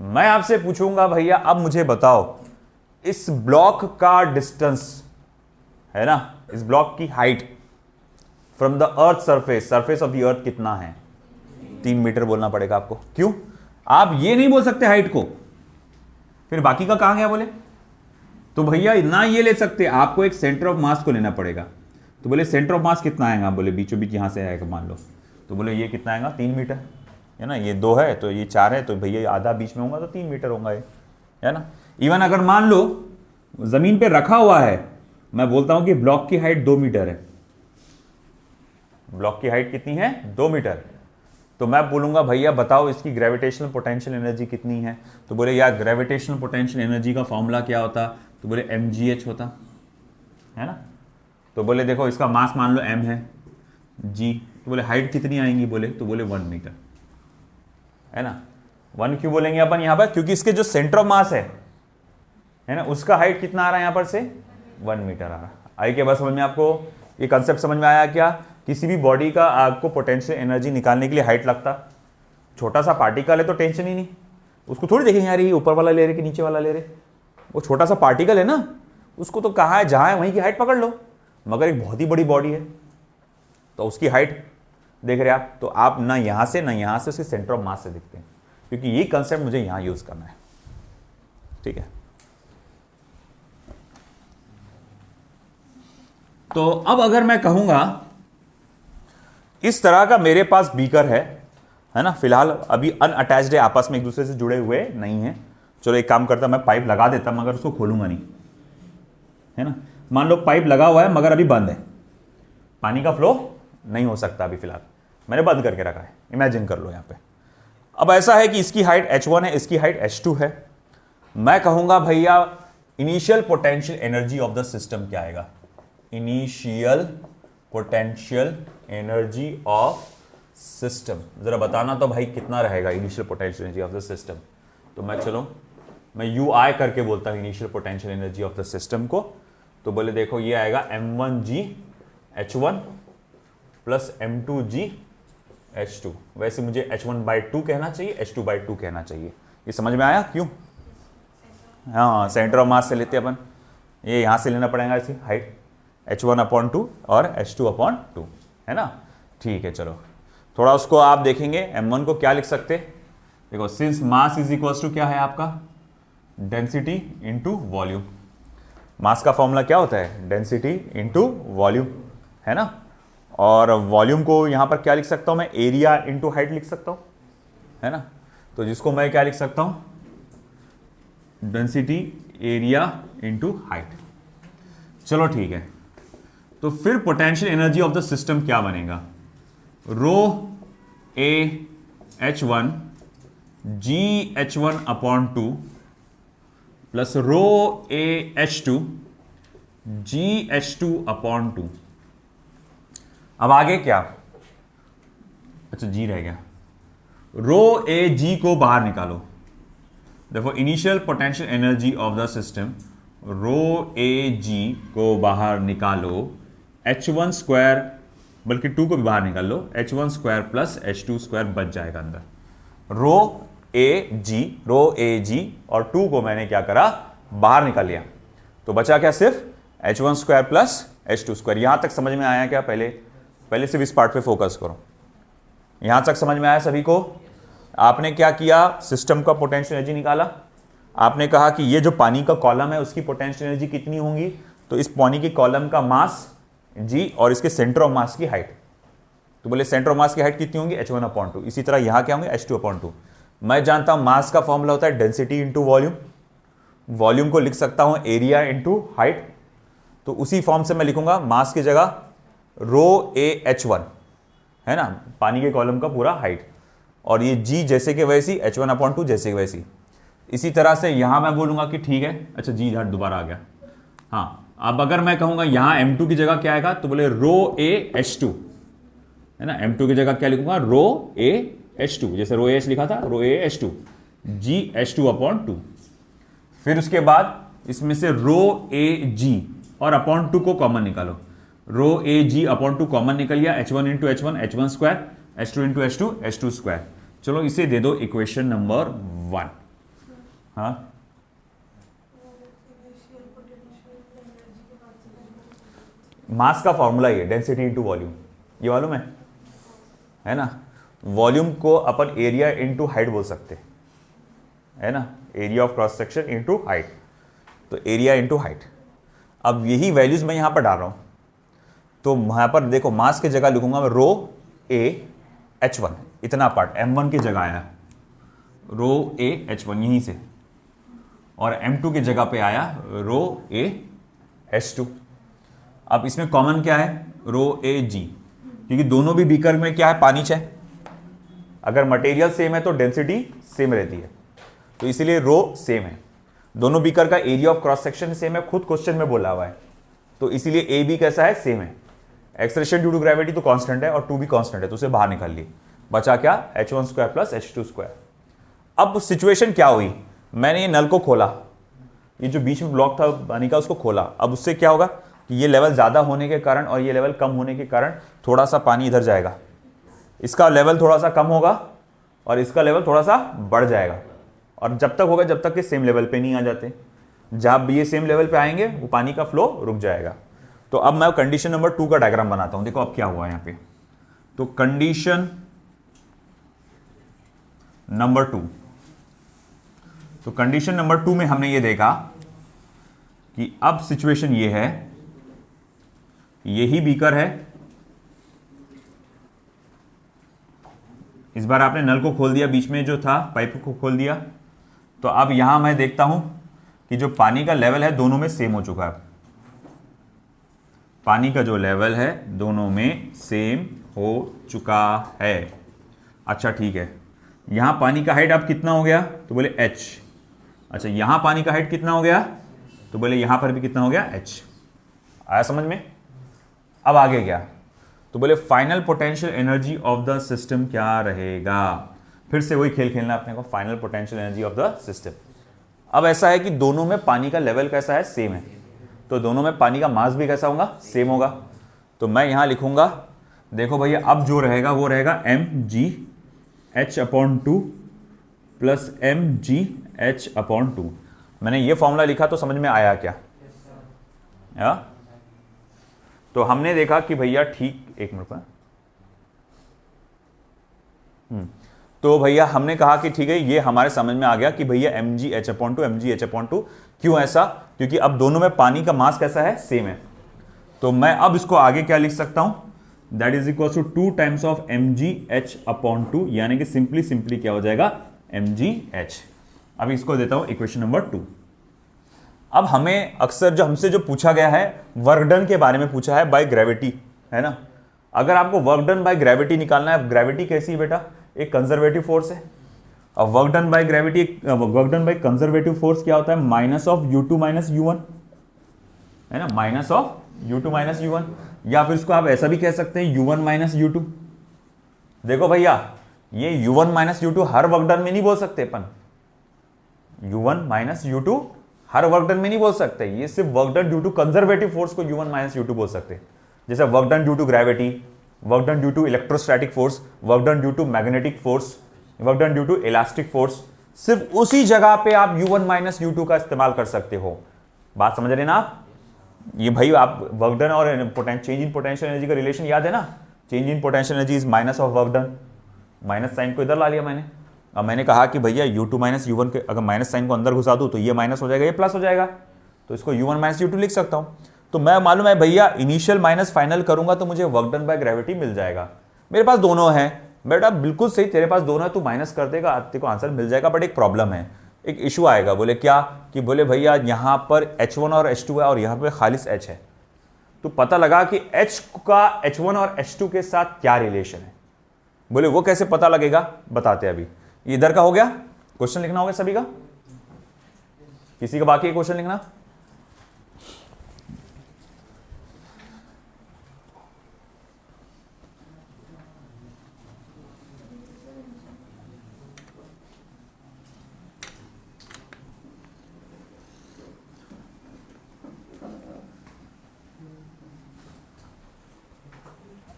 S1: मैं आपसे पूछूंगा भैया अब मुझे बताओ इस ब्लॉक का डिस्टेंस, है ना, इस ब्लॉक की height from the earth surface of the अर्थ कितना है? 3 मीटर बोलना पड़ेगा आपको। क्यों? आप ये नहीं बोल सकते हाइट को, फिर बाकी का कहां गया बोले? तो भैया ना ये ले सकते, आपको एक सेंटर ऑफ मास को लेना पड़ेगा। तो बोले सेंटर ऑफ मास कितना आएगा? बोले बीचों बीच यहां से आएगा मान लो, तो बोले ये कितना आएगा? 3 मीटर, है ना। ये 2 है तो ये 4 है, तो भैया आधा बीच में होगा तो 3 मीटर होगा ये, है ना। इवन अगर मान लो जमीन पे रखा हुआ है, मैं बोलता हूं कि ब्लॉक की हाइट 2 मीटर है। ब्लॉक की हाइट कितनी है? 2 मीटर। तो मैं बोलूंगा भैया बताओ इसकी ग्रेविटेशनल पोटेंशियल एनर्जी कितनी है? तो बोले यार ग्रेविटेशनल पोटेंशियल एनर्जी का फॉर्मूला क्या होता? तो बोले mgh होता, है ना। तो बोले देखो इसका मास मान लो m है, g, तो बोले हाइट कितनी आएंगी? बोले तो बोले 1 मीटर, है ना। 1 क्यों बोलेंगे अपन यहां पर? क्योंकि इसके जो सेंटर ऑफ मास है ना, उसका हाइट कितना आ रहा है यहां पर से? 1 मीटर आ रहा है। आई क्या बात समझ में आपको? ये कंसेप्ट समझ में आया क्या? किसी भी बॉडी का आपको पोटेंशियल एनर्जी निकालने के लिए हाइट लगता। छोटा सा पार्टिकल है तो टेंशन ही नहीं, उसको थोड़ी देखेंगे यार ये ऊपर वाला ले रहे कि नीचे वाला ले रहे। वो छोटा सा पार्टिकल है ना, उसको तो कहाँ है जहां है वहीं की हाइट पकड़ लो। मगर एक बहुत ही बड़ी बॉडी है तो उसकी हाइट देख रहे आप, तो आप ना यहां से ना यहां से उसके सेंटर ऑफ मास से देखते हैं, क्योंकि ये कंसेप्ट मुझे यहां यूज करना है। ठीक है, तो अब अगर मैं कहूंगा इस तरह का मेरे पास बीकर है ना, फिलहाल अभी अनअटैच्ड है, आपस में एक दूसरे से जुड़े हुए नहीं है। चलो एक काम करता, मैं पाइप लगा देता मगर उसको खोलूंगा नहीं, है ना। मान लो पाइप लगा हुआ है मगर अभी बंद है, पानी का फ्लो नहीं हो सकता अभी फिलहाल, मैंने बंद करके रखा है। इमेजिन कर लो यहां पे। अब ऐसा है कि इसकी हाइट h1 है, इसकी हाइट h2 है। मैं कहूंगा भैया initial potential energy of the system क्या आएगा? Initial potential energy of system, जरा बताना तो भाई कितना रहेगा initial potential energy of the system? तो मैं UI करके बोलता हूं initial potential energy of the system को। तो बोले देखो ये आएगा m1g h1 plus m2g h2। वैसे मुझे h1/2 कहना चाहिए, h2/2 कहना चाहिए। ये समझ में आया क्यों? हाँ, सेंटर ऑफ मास से लेते अपन, ये यहां से लेना पड़ेगा इसी हाइट h1/2 और h2/2, है ना। ठीक है, चलो थोड़ा उसको आप देखेंगे। m1 को क्या लिख सकते? देखो since mass is equal to क्या है आपका? Density into volume. मास का फॉर्मूला क्या होता है? डेंसिटी इंटू वॉल्यूम, है ना। और वॉल्यूम को यहां पर क्या लिख सकता हूं मैं? एरिया इंटू हाइट लिख सकता हूं, है ना। तो जिसको मैं क्या लिख सकता हूं? Density area into height. चलो ठीक है, तो फिर potential energy of the system क्या बनेगा? रो ए h1 GH1/2 प्लस रो AH2 GH2/2। अब आगे क्या, अच्छा जी रह गया, रो ए जी को बाहर निकालो। देखो initial potential energy of the system, rho A G को बाहर निकालो, H1 स्क्वायर, बल्कि 2 को भी बाहर निकाल लो, H1 square plus H2 square बच जाएगा अंदर। रो ए जी और 2 को मैंने क्या करा, बाहर निकाल लिया, तो बचा क्या, सिर्फ H1 square plus H2 square. यहां तक समझ में आया क्या? पहले सिर्फ इस पार्ट पे फोकस करो। यहां तक समझ में आया सभी को? आपने क्या किया, सिस्टम का पोटेंशियल एनर्जी निकाला। आपने कहा कि ये जो पानी का कॉलम है उसकी पोटेंशियल एनर्जी कितनी होंगी, तो इस पानी के कॉलम का मास जी और इसके सेंटर ऑफ मास की हाइट, तो बोले सेंटर ऑफ मास की हाइट कितनी होंगी, H1/2। इसी तरह यहां क्या होंगे, H2/2। मैं जानता हूं मास का फॉर्मूला होता है डेंसिटी इंटू वॉल्यूम, वॉल्यूम को लिख सकता हूं एरिया इंटू हाइट, तो उसी फॉर्म से मैं लिखूंगा मास की जगह रो AH1, है ना, पानी के कॉलम का पूरा हाइट, और ये जी जैसे कि वैसी, H1/2 जैसे कि वैसी। इसी तरह से यहां मैं बोलूंगा कि ठीक है, अच्छा जी हट दोबारा आ गया, हाँ। अब अगर मैं कहूंगा यहां M2 की जगह क्या आएगा, तो बोले रो AH2, है ना, M2 की जगह क्या लिखूंगा, रो AH2, जैसे रो AH लिखा था, रो AH2 GH2/2। फिर उसके बाद इसमें से रो AG और अपॉन 2 को कॉमन निकालो, रो AG/2 कॉमन निकल गया, H1 into H1 H1 square, H2 into H2 H2 square. चलो इसे दे दो इक्वेशन नंबर 1। हाँ मास का फॉर्मूला ये डेंसिटी इंटू वॉल्यूम, ये मालूम है ना। वॉल्यूम को अपन एरिया इंटू हाइट बोल सकते हैं, है ना, area of cross section into height, तो एरिया इंटू हाइट। अब यही वैल्यूज मैं यहां पर डाल रहा हूं, तो वहां पर देखो मास की जगह लिखूंगा मैं रो AH1, इतना पार्ट M1 की जगह आया रो AH1 यहीं से, और M2 की जगह पे आया रो AH2। अब इसमें कॉमन क्या है, रो AG, क्योंकि दोनों भी बीकर में क्या है, पानी है। अगर मटेरियल सेम है तो डेंसिटी सेम रहती है, तो इसीलिए रो सेम है। दोनों बीकर का area of cross section same है, खुद क्वेश्चन में बोला हुआ है, तो इसीलिए ए बी कैसा है, सेम है। एक्सलेरेशन ड्यू टू ग्रेविटी तो कांस्टेंट है और 2 भी कांस्टेंट है, तो उसे बाहर निकाल लिए, बचा क्या, H1 square plus H2 square. अब सिचुएशन क्या हुई, मैंने ये नल को खोला, ये जो बीच में ब्लॉक था पानी का उसको खोला। अब उससे क्या होगा कि ये लेवल ज्यादा होने के कारण और ये लेवल कम होने के कारण थोड़ा सा पानी इधर जाएगा, इसका लेवल थोड़ा सा कम होगा और इसका लेवल थोड़ा सा बढ़ जाएगा, और जब तक होगा जब तक कि सेम लेवल पे नहीं आ जाते। जब ये सेम लेवल पे आएंगे वो पानी का फ्लो रुक जाएगा। तो अब मैं कंडीशन नंबर 2 का डायग्राम बनाता हूं। देखो अब क्या हुआ यहां पे, तो कंडीशन नंबर 2, तो कंडीशन नंबर 2 में हमने ये देखा कि अब सिचुएशन ये है, यही बीकर है, इस बार आपने नल को खोल दिया, बीच में जो था पाइप को खोल दिया, तो अब यहां मैं देखता हूं कि जो पानी का लेवल है दोनों में सेम हो चुका है। पानी का जो लेवल है दोनों में सेम हो चुका है। अच्छा ठीक है, यहां पानी का हाइट अब कितना हो गया, तो बोले H। अच्छा यहां पानी का हाइट कितना हो गया, तो बोले यहां पर भी कितना हो गया, H। आया समझ में? अब आगे क्या, तो बोले final potential energy of the system क्या रहेगा। फिर से वही खेल खेलना अपने को, final potential energy of the system. अब ऐसा है कि दोनों में पानी का लेवल कैसा है, सेम है, तो दोनों में पानी का मास भी कैसा होगा, सेम होगा। तो मैं यहां लिखूंगा, देखो भैया अब जो रहेगा वो रहेगा mgh/2 प्लस mgh/2। मैंने ये फॉर्मूला लिखा तो समझ में आया क्या? तो हमने देखा कि भैया ठीक, एक मिनट पर, तो भैया हमने कहा कि ठीक है ये हमारे समझ में आ गया कि भैया mgh/2 क्यों ऐसा, क्योंकि अब दोनों में पानी का मास कैसा है, सेम है। तो मैं अब इसको आगे क्या लिख सकता हूं, that is equal to 2 times of mgh/2, यानी कि सिंपली क्या हो जाएगा, mgh। अब इसको देता हूं इक्वेशन नंबर 2। अब हमें अक्सर जो हमसे जो पूछा गया है वर्क डन के बारे में पूछा है बाय ग्रेविटी, है ना। अगर आपको वर्क डन बाय ग्रेविटी निकालना है, ग्रेविटी कैसी है बेटा, एक कंजर्वेटिव फोर्स है। अब work done by gravity, work done by conservative force क्या होता है? Minus of U2 minus U1, है ना, minus of U2 minus U1, या फिर इसको आप ऐसा भी कह सकते हैं U1 माइनस U2। देखो भैया, ये U1 माइनस U2 हर वर्क डन में नहीं बोल सकते अपन, U1 माइनस U2 हर वर्क डन में नहीं बोल सकते, ये सिर्फ work done due to conservative force को U1 माइनस U2 बोल सकते हैं। जैसे work done due to gravity, work done due to electrostatic force, work done due to magnetic force, work done due to elastic force, सिर्फ उसी जगह पे आप U1 माइनस U2 का इस्तेमाल कर सकते हो। बात समझ रहे ना आप? ये भाई आप वर्क डन और चेंज इन पोटेंशियल एनर्जी का रिलेशन याद है ना? Change in potential energy is minus of work done, minus sign को इधर ला लिया मैंने। अब मैंने कहा कि भैया U2 माइनस U1 के अगर माइनस साइन को अंदर घुसा दूं तो ये माइनस हो जाएगा, ये प्लस हो जाएगा, तो इसको U1 माइनस U2 लिख सकता हूं। तो मैं मालूम है भैया इनिशियल माइनस फाइनल करूंगा तो मुझे वर्क डन बाय ग्रेविटी मिल जाएगा। मेरे पास दोनों है बेटा, बिल्कुल सही, तेरे पास दोनों है, तू माइनस कर देगा, तेरे को आंसर मिल जाएगा। बट एक प्रॉब्लम है, एक इशू आएगा। बोले क्या? कि बोले भैया यहां पर H1 और H2 है और यहां पर खालिस H है, तो पता लगा कि H का H1 और H2 के साथ क्या रिलेशन है। बोले वो कैसे पता लगेगा, बताते हैं अभी। ये इधर का हो गया, क्वेश्चन लिखना होगा सभी का, किसी का बाकी है क्वेश्चन लिखना?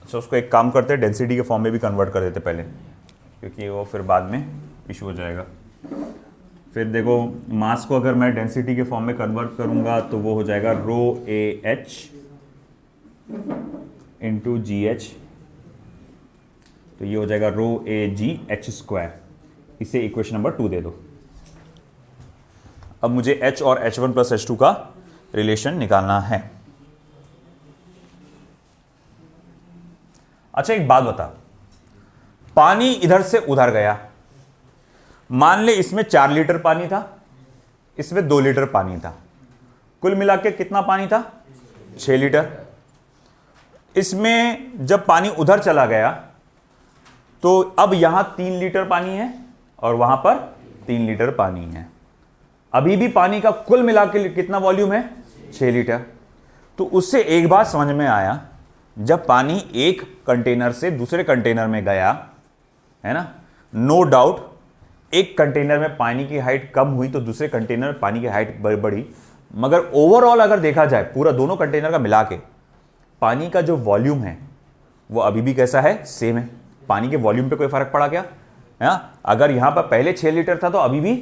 S1: अच्छा, उसको एक काम करते हैं, डेंसिटी के फॉर्म में भी कन्वर्ट कर देते पहले, क्योंकि वो फिर बाद में इशू हो जाएगा। फिर देखो मास को अगर मैं डेंसिटी के फॉर्म में कन्वर्ट करूंगा तो वो हो जाएगा rho A H into G H, तो ये हो जाएगा rho A G H square. इसे इक्वेशन नंबर 2 दे दो। अब मुझे H और H1 प्लस H2 का रिलेशन निकालना है। अच्छा एक बात बता, पानी इधर से उधर गया, मान ले इसमें 4 लीटर पानी था, इसमें 2 लीटर पानी था, कुल मिला के कितना पानी था? 6 लीटर। इसमें जब पानी उधर चला गया तो अब यहां 3 लीटर पानी है और वहां पर 3 लीटर पानी है। अभी भी पानी का कुल मिला के कितना वॉल्यूम है? 6 लीटर। तो उससे एक बात समझ में आया, जब पानी एक कंटेनर से दूसरे कंटेनर में गया, है ना, नो डाउट एक कंटेनर में पानी की हाइट कम हुई तो दूसरे कंटेनर में पानी की हाइट बढ़ी, मगर ओवरऑल अगर देखा जाए पूरा दोनों कंटेनर का मिला के पानी का जो वॉल्यूम है वो अभी भी कैसा है? सेम है। पानी के वॉल्यूम पे कोई फर्क पड़ा क्या? है? अगर यहां पर पहले 6 लीटर था तो अभी भी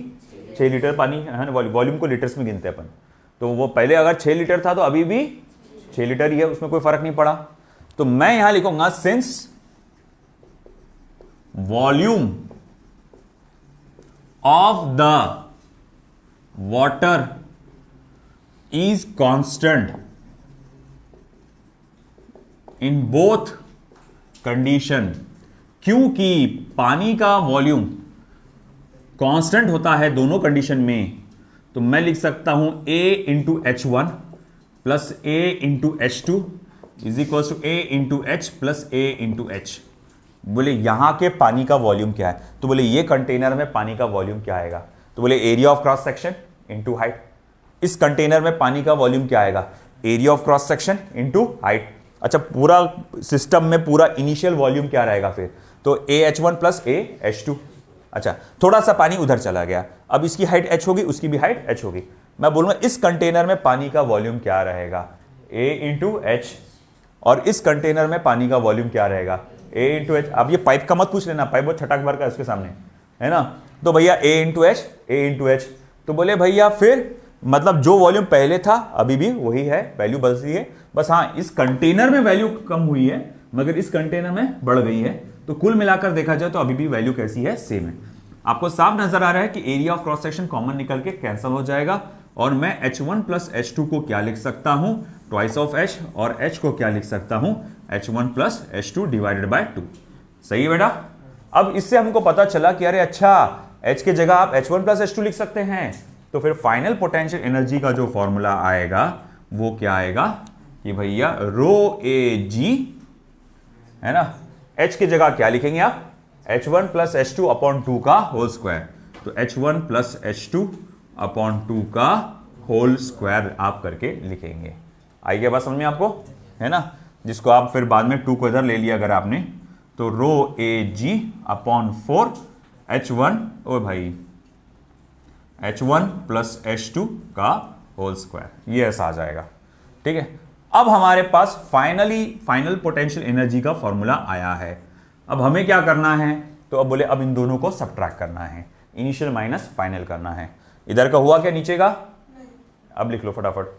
S1: 6 लीटर पानी है, वॉल्यूम को लीटर्स में गिनते हैं अपन, तो वो पहले अगर 6 लीटर था तो अभी भी 6 लीटर ही है, उसमें कोई फर्क नहीं पड़ा। तो मैं यहां लिखूंगा since volume of the water is constant in both condition, क्योंकि पानी का वॉल्यूम कांस्टेंट होता है दोनों कंडीशन में, तो मैं लिख सकता हूं A into H1 plus A into H2 is equal to A into H plus A into H। बोले यहां के पानी का वॉल्यूम क्या है? तो बोले ये कंटेनर में पानी का वॉल्यूम क्या आएगा? तो बोले area of cross section into height. इस कंटेनर में पानी का वॉल्यूम क्या आएगा? Area of cross section into height. अच्छा, पूरा सिस्टम में पूरा इनिशियल वॉल्यूम क्या रहेगा फिर? तो AH1 प्लस AH2। अच्छा, थोड़ा सा पानी उधर चला गया, अब इसकी हाइट H होगी, उसकी भी हाइट H होगी। मैं बोलूंगा इस कंटेनर में पानी का वॉल्यूम क्या रहेगा? A into H। और इस कंटेनर में पानी का वॉल्यूम क्या रहेगा? A into H। अब ये पाइप का मत पूछ लेना, पाइप बहुत छटाक भर का है उसके सामने, है ना। तो भैया A into H, A into H। तो बोले भैया फिर मतलब जो वॉल्यूम पहले था अभी भी वही है, वैल्यू बदल रही है, बस हाँ इस कंटेनर में वैल्यू कम हुई है मगर इस कंटेनर में बढ़ गई है। तो कुल मिलाकर देखा जाए तो अभी भी वैल्यू कैसी है? सेम है। आपको साफ नजर आ रहा है कि area of cross section common निकल के कैंसिल हो जाएगा और मैं H1 प्लस H2 को क्या लिख सकता हूं? Twice of H। और H को क्या लिख सकता हूं? H1 plus H2 divided by 2। सही है बेटा। अब इससे हमको पता चला कि अरे अच्छा, H की जगह आप H1 प्लस H2 लिख सकते हैं। तो फिर फाइनल पोटेंशियल एनर्जी का जो फॉर्मूला आएगा वो क्या आएगा कि भैया रो ए जी, है ना। H की जगह क्या लिखेंगे आप? H1 प्लस H2 अपॉन 2 का होल स्क्वायर। तो H1 प्लस H2 अपॉन 2 का होल स्क्वायर आप करके लिखेंगे। आई गया बात समझ में आपको, है ना, जिसको आप फिर बाद में 2 को इधर ले लिया अगर आपने, तो रो ए जी अपॉन 4 H1 ओ भाई H1 प्लस H2 का होल स्क्वायर, ये ऐसा आ जाएगा। ठीक है, अब हमारे पास फाइनल पोटेंशियल एनर्जी का फॉर्मूला आया है। अब हमें क्या करना है, तो अब बोले अब इन दोनों को सब्ट्रैक्ट करना है, इनिशियल माइनस फाइनल करना है। इधर का हुआ क्या नीचे का, अब लिख लो फटाफट।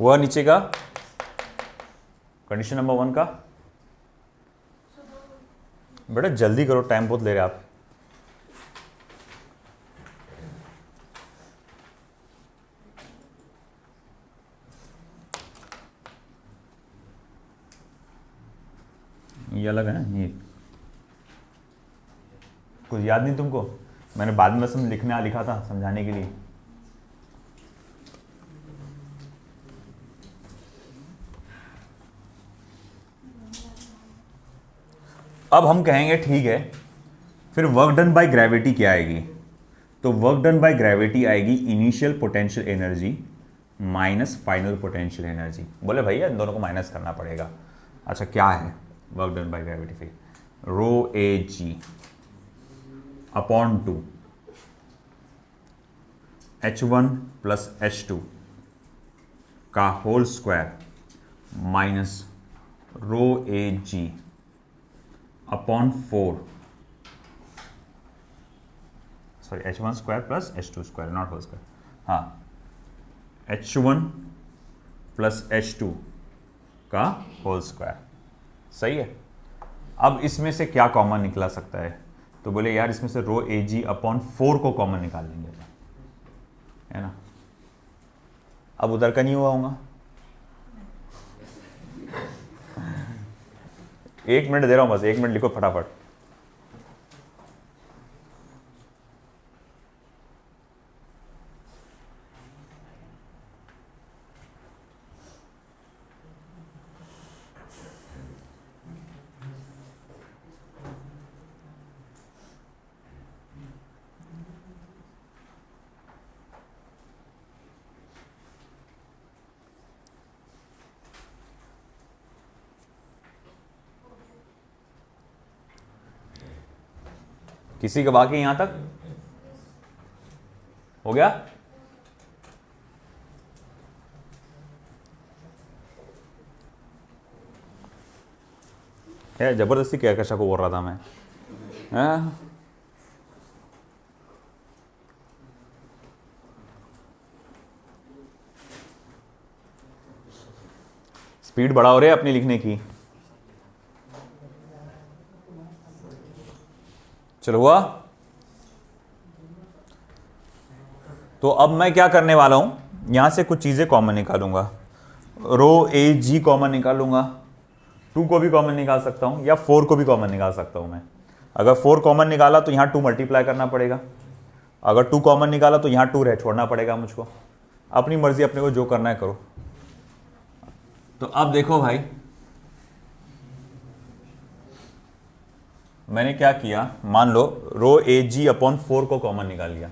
S1: हुआ नीचे का कंडीशन नंबर 1 का। बेटा जल्दी करो, टाइम बहुत ले रहे आप। ये अलग है ना, ये कुछ याद नहीं तुमको, मैंने बाद में बस लिखने लिखा था समझाने के लिए। अब हम कहेंगे ठीक है, फिर वर्क डन बाय ग्रेविटी क्या आएगी, तो वर्क डन बाय ग्रेविटी आएगी initial potential energy minus final potential energy. बोले भैया इन दोनों को माइनस करना पड़ेगा। अच्छा क्या है वर्क डन बाय ग्रेविटी, फिर रो A G upon 2 H1 plus H2 का whole square minus rho A G upon 4, sorry H1 square plus H2 square, not whole square, हाँ H1 प्लस H2 का होल स्क्वायर। सही है। अब इसमें से क्या कॉमन निकला सकता है, तो बोले यार इसमें से रो ए जी अपॉन 4 को कॉमन निकाल लेंगे, है ना। अब उधर का नहीं हुआ होगा, 1 मिनट दे रहा हूं बस, 1 मिनट लिखो फटाफट। किसी का बाकी यहां तक हो गया? है जबरदस्ती क्या कशा को बोल रहा था मैं, स्पीड बढ़ाओ रे अपनी लिखने की। चलो हुआ। तो अब मैं क्या करने वाला हूं, यहां से कुछ चीजें कॉमन निकालूंगा। रो ए जी कॉमन निकालूंगा, 2 को भी कॉमन निकाल सकता हूं या 4 को भी कॉमन निकाल सकता हूं मैं। अगर 4 कॉमन निकाला तो यहां 2 मल्टीप्लाई करना पड़ेगा, अगर 2 कॉमन निकाला तो यहां 2 रह छोड़ना पड़ेगा मुझको। अपनी मर्जी, अपने को जो करना है करो। तो अब देखो भाई, मैंने क्या किया, मान लो रो ए जी अपॉन 4 को कॉमन निकाल लिया,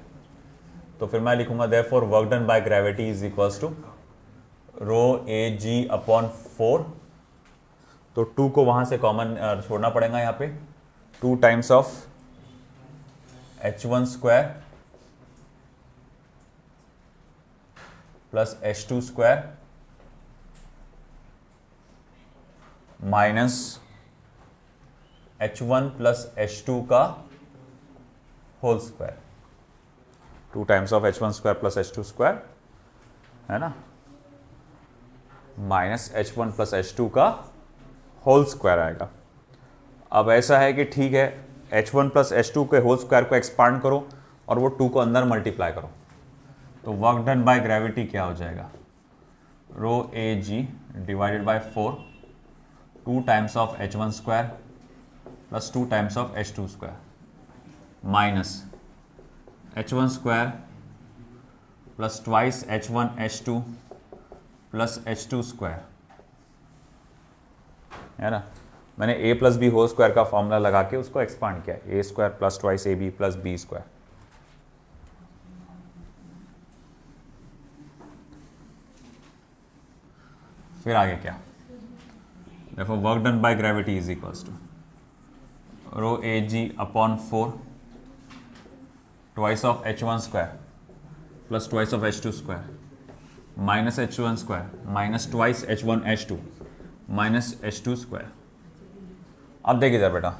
S1: तो फिर मैं लिखूंगा therefore work done by gravity is equals to rho A G upon 4, तो 2 को वहां से कॉमन छोड़ना पड़ेगा यहाँ पे, 2 times of h1 square plus h2 square minus h1 plus h2 का whole square, 2 times of h1 square plus h2 square, है ना, माइनस h1 प्लस h2 का होल स्क्वायर आएगा। अब ऐसा है कि ठीक है, h1 प्लस h2 के होल स्क्वायर को एक्सपांड करो और वो 2 को अंदर मल्टीप्लाई करो, तो वर्क डन बाय ग्रेविटी क्या हो जाएगा, rho A G divided by 4, 2 times of h1 square plus 2 times of h2 square minus h1 square plus twice h1 h2 plus h2 square, है ना। मैंने a प्लस बी होल स्क्वायर का formula लगा के उसको एक्सपांड किया, A square plus twice A B plus B square. फिर आगे क्या, देखो work done by gravity is equals to rho A G upon 4 twice of h1 square plus twice of h2 square minus h1 square minus twice h1 h2 minus h2 square. अब देखिए जरा बेटा,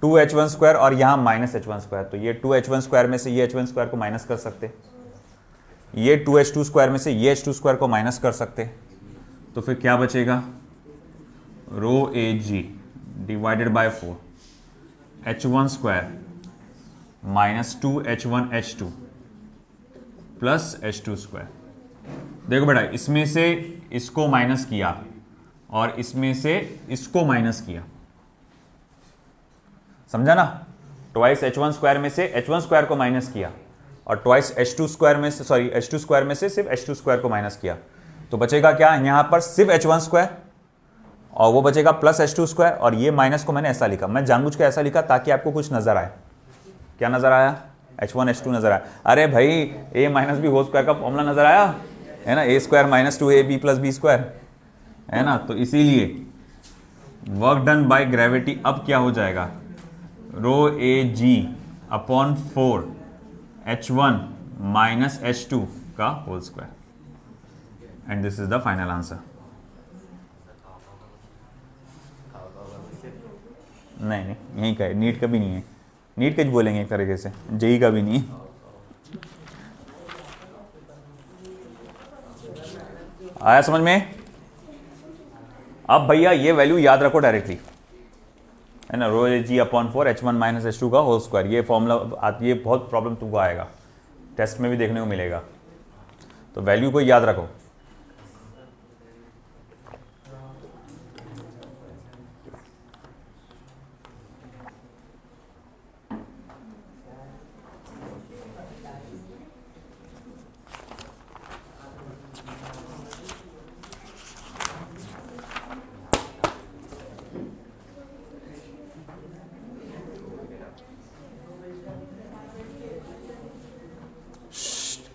S1: 2h1 square और यहाँ minus h1 square, तो ये 2h1 square में से ये h1 स्क्वायर को माइनस कर सकते, ये 2h2 स्क्वायर में से ये h2 स्क्वायर को माइनस कर सकते, तो फिर क्या बचेगा, rho A G divided by 4 h1 square minus 2h1 h2 plus h2 square. देखो बेटा, इसमें से इसको माइनस किया और इसमें से इसको माइनस किया, समझा ना, ट्वाइस h1 स्क्वायर में से h1 स्क्वायर को माइनस किया और ट्वाइस h2 स्क्वायर में से h2 स्क्वायर में से सिर्फ h2 स्क्वायर को माइनस किया, तो बचेगा क्या, यहां पर सिर्फ h1 स्क्वायर और वो बचेगा प्लस h2 स्क्वायर, और ये माइनस को मैंने ऐसा लिखा, मैं जानबूझ के ऐसा लिखा ताकि आपको कुछ नजर आए। क्या नजर आया, h1 h2 नजर आया। अरे भाई a minus B whole square का फॉर्मूला नजर आया है ना, a square minus 2ab plus B square, है ना। तो इसीलिए वर्क डन बाय ग्रेविटी अब क्या हो जाएगा, rho A G upon 4 h1 minus h2 का whole square, and this is the final answer. नहीं नहीं, यही का है, नीट का भी नहीं है, नीट का बोलेंगे एक तरीके से, जेई का भी नहीं है। आया समझ में। अब भैया ये वैल्यू याद रखो डायरेक्टली, है ना, रो A G upon 4 h1 minus h2 का होल स्क्वायर, ये फॉर्मूला, ये बहुत प्रॉब्लम तुमको आएगा, टेस्ट में भी देखने को मिलेगा, तो वैल्यू को याद रखो।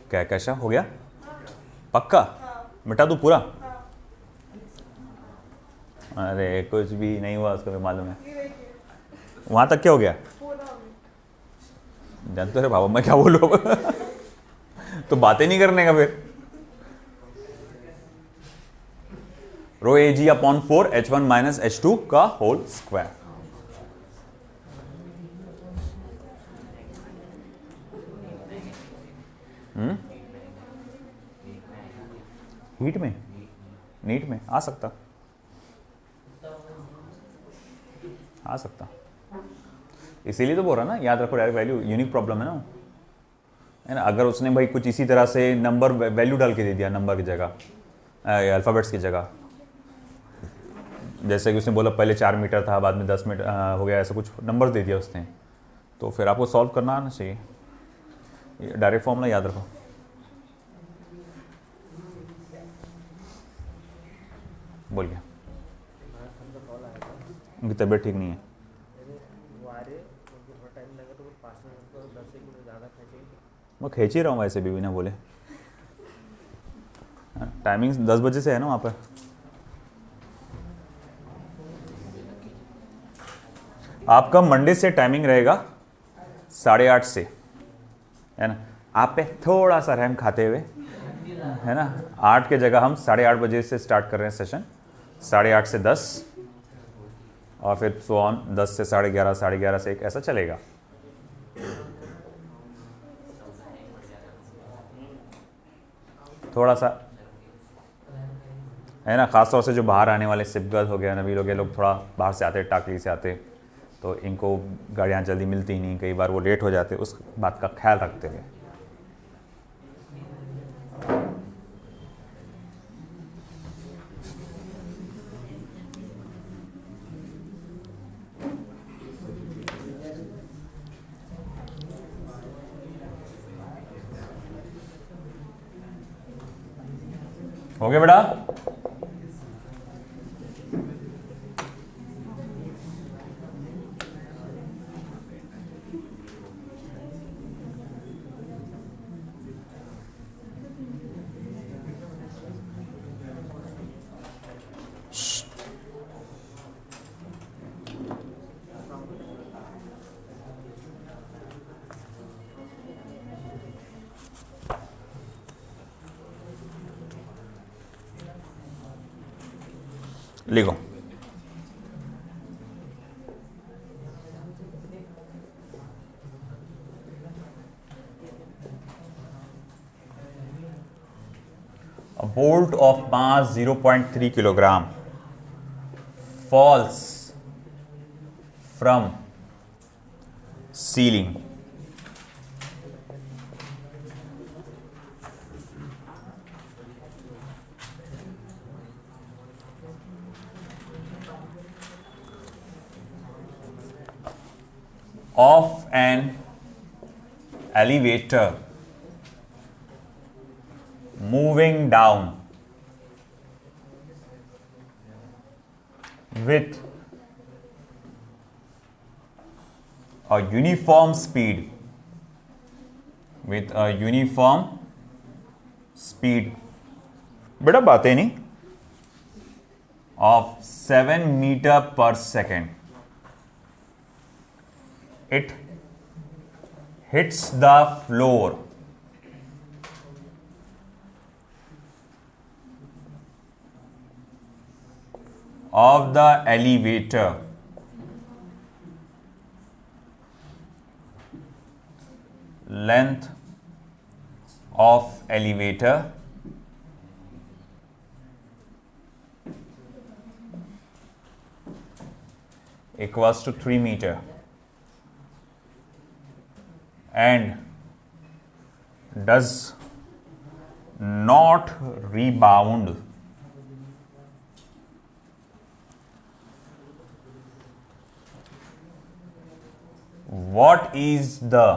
S1: क्या कैसा हो गया, पक्का मिटा दूं पूरा, अरे कुछ भी नहीं हुआ, उसको मालूम है। वहां तक क्या हो गया, जानते हो बाबा मैं क्या बोलूं तो बातें नहीं करने का फिर। रो A G upon 4 h1 minus h2 का होल स्क्वायर, हीट में, नीट में आ सकता, इसीलिए तो बोल रहा ना, याद रखो डायरेक्ट वैल्यू, यूनिक प्रॉब्लम है ना, है ना। अगर उसने भाई कुछ इसी तरह से नंबर वैल्यू डाल के दे दिया, नंबर की जगह, अल्फ़ाबेट्स की जगह, जैसे कि उसने बोला पहले 4 मीटर था, बाद में 10 मीटर हो गया, ऐसा कुछ नंबर दे दिया उसने, तो फिर आपको सॉल्व करना आना चाहिए, डायरेक्ट फॉर्मूला याद रखो। बोल गया, उनकी तबीयत ठीक नहीं है, मैं खींच ही रहा हूँ वैसे भी बिना बोले। टाइमिंग 10 बजे से है ना वहाँ पर। आपका मंडे से टाइमिंग रहेगा 8:30 से, है ना। आप पे थोड़ा सा रहम खाते हुए, है ना, 8 के जगह हम 8:30 बजे से स्टार्ट कर रहे हैं सेशन, 8:30 से 10, और फिर सो ऑन 10 से 11:30, 11:30 से 1, ऐसा चलेगा। थोड़ा सा, है ना, खासतौर से जो बाहर आने वाले सिपगर्ल हो गया, नबील हो गए, लोग थोड़ा बाहर से आते, टाकली से आते, तो इनको गाड़ियाँ जल्दी मिलती नहीं, कई बार वो लेट हो जाते, उस बात का ख्याल रखते हुए। हो गया बेटा? लिखो। A bolt of mass 0.3 kilogram falls from ceiling. Of an elevator moving down with a uniform speed, बेटा बातें नहीं, of 7 meter per second. It hits the floor of the elevator length of elevator equals to 3 meter and does not rebound what is the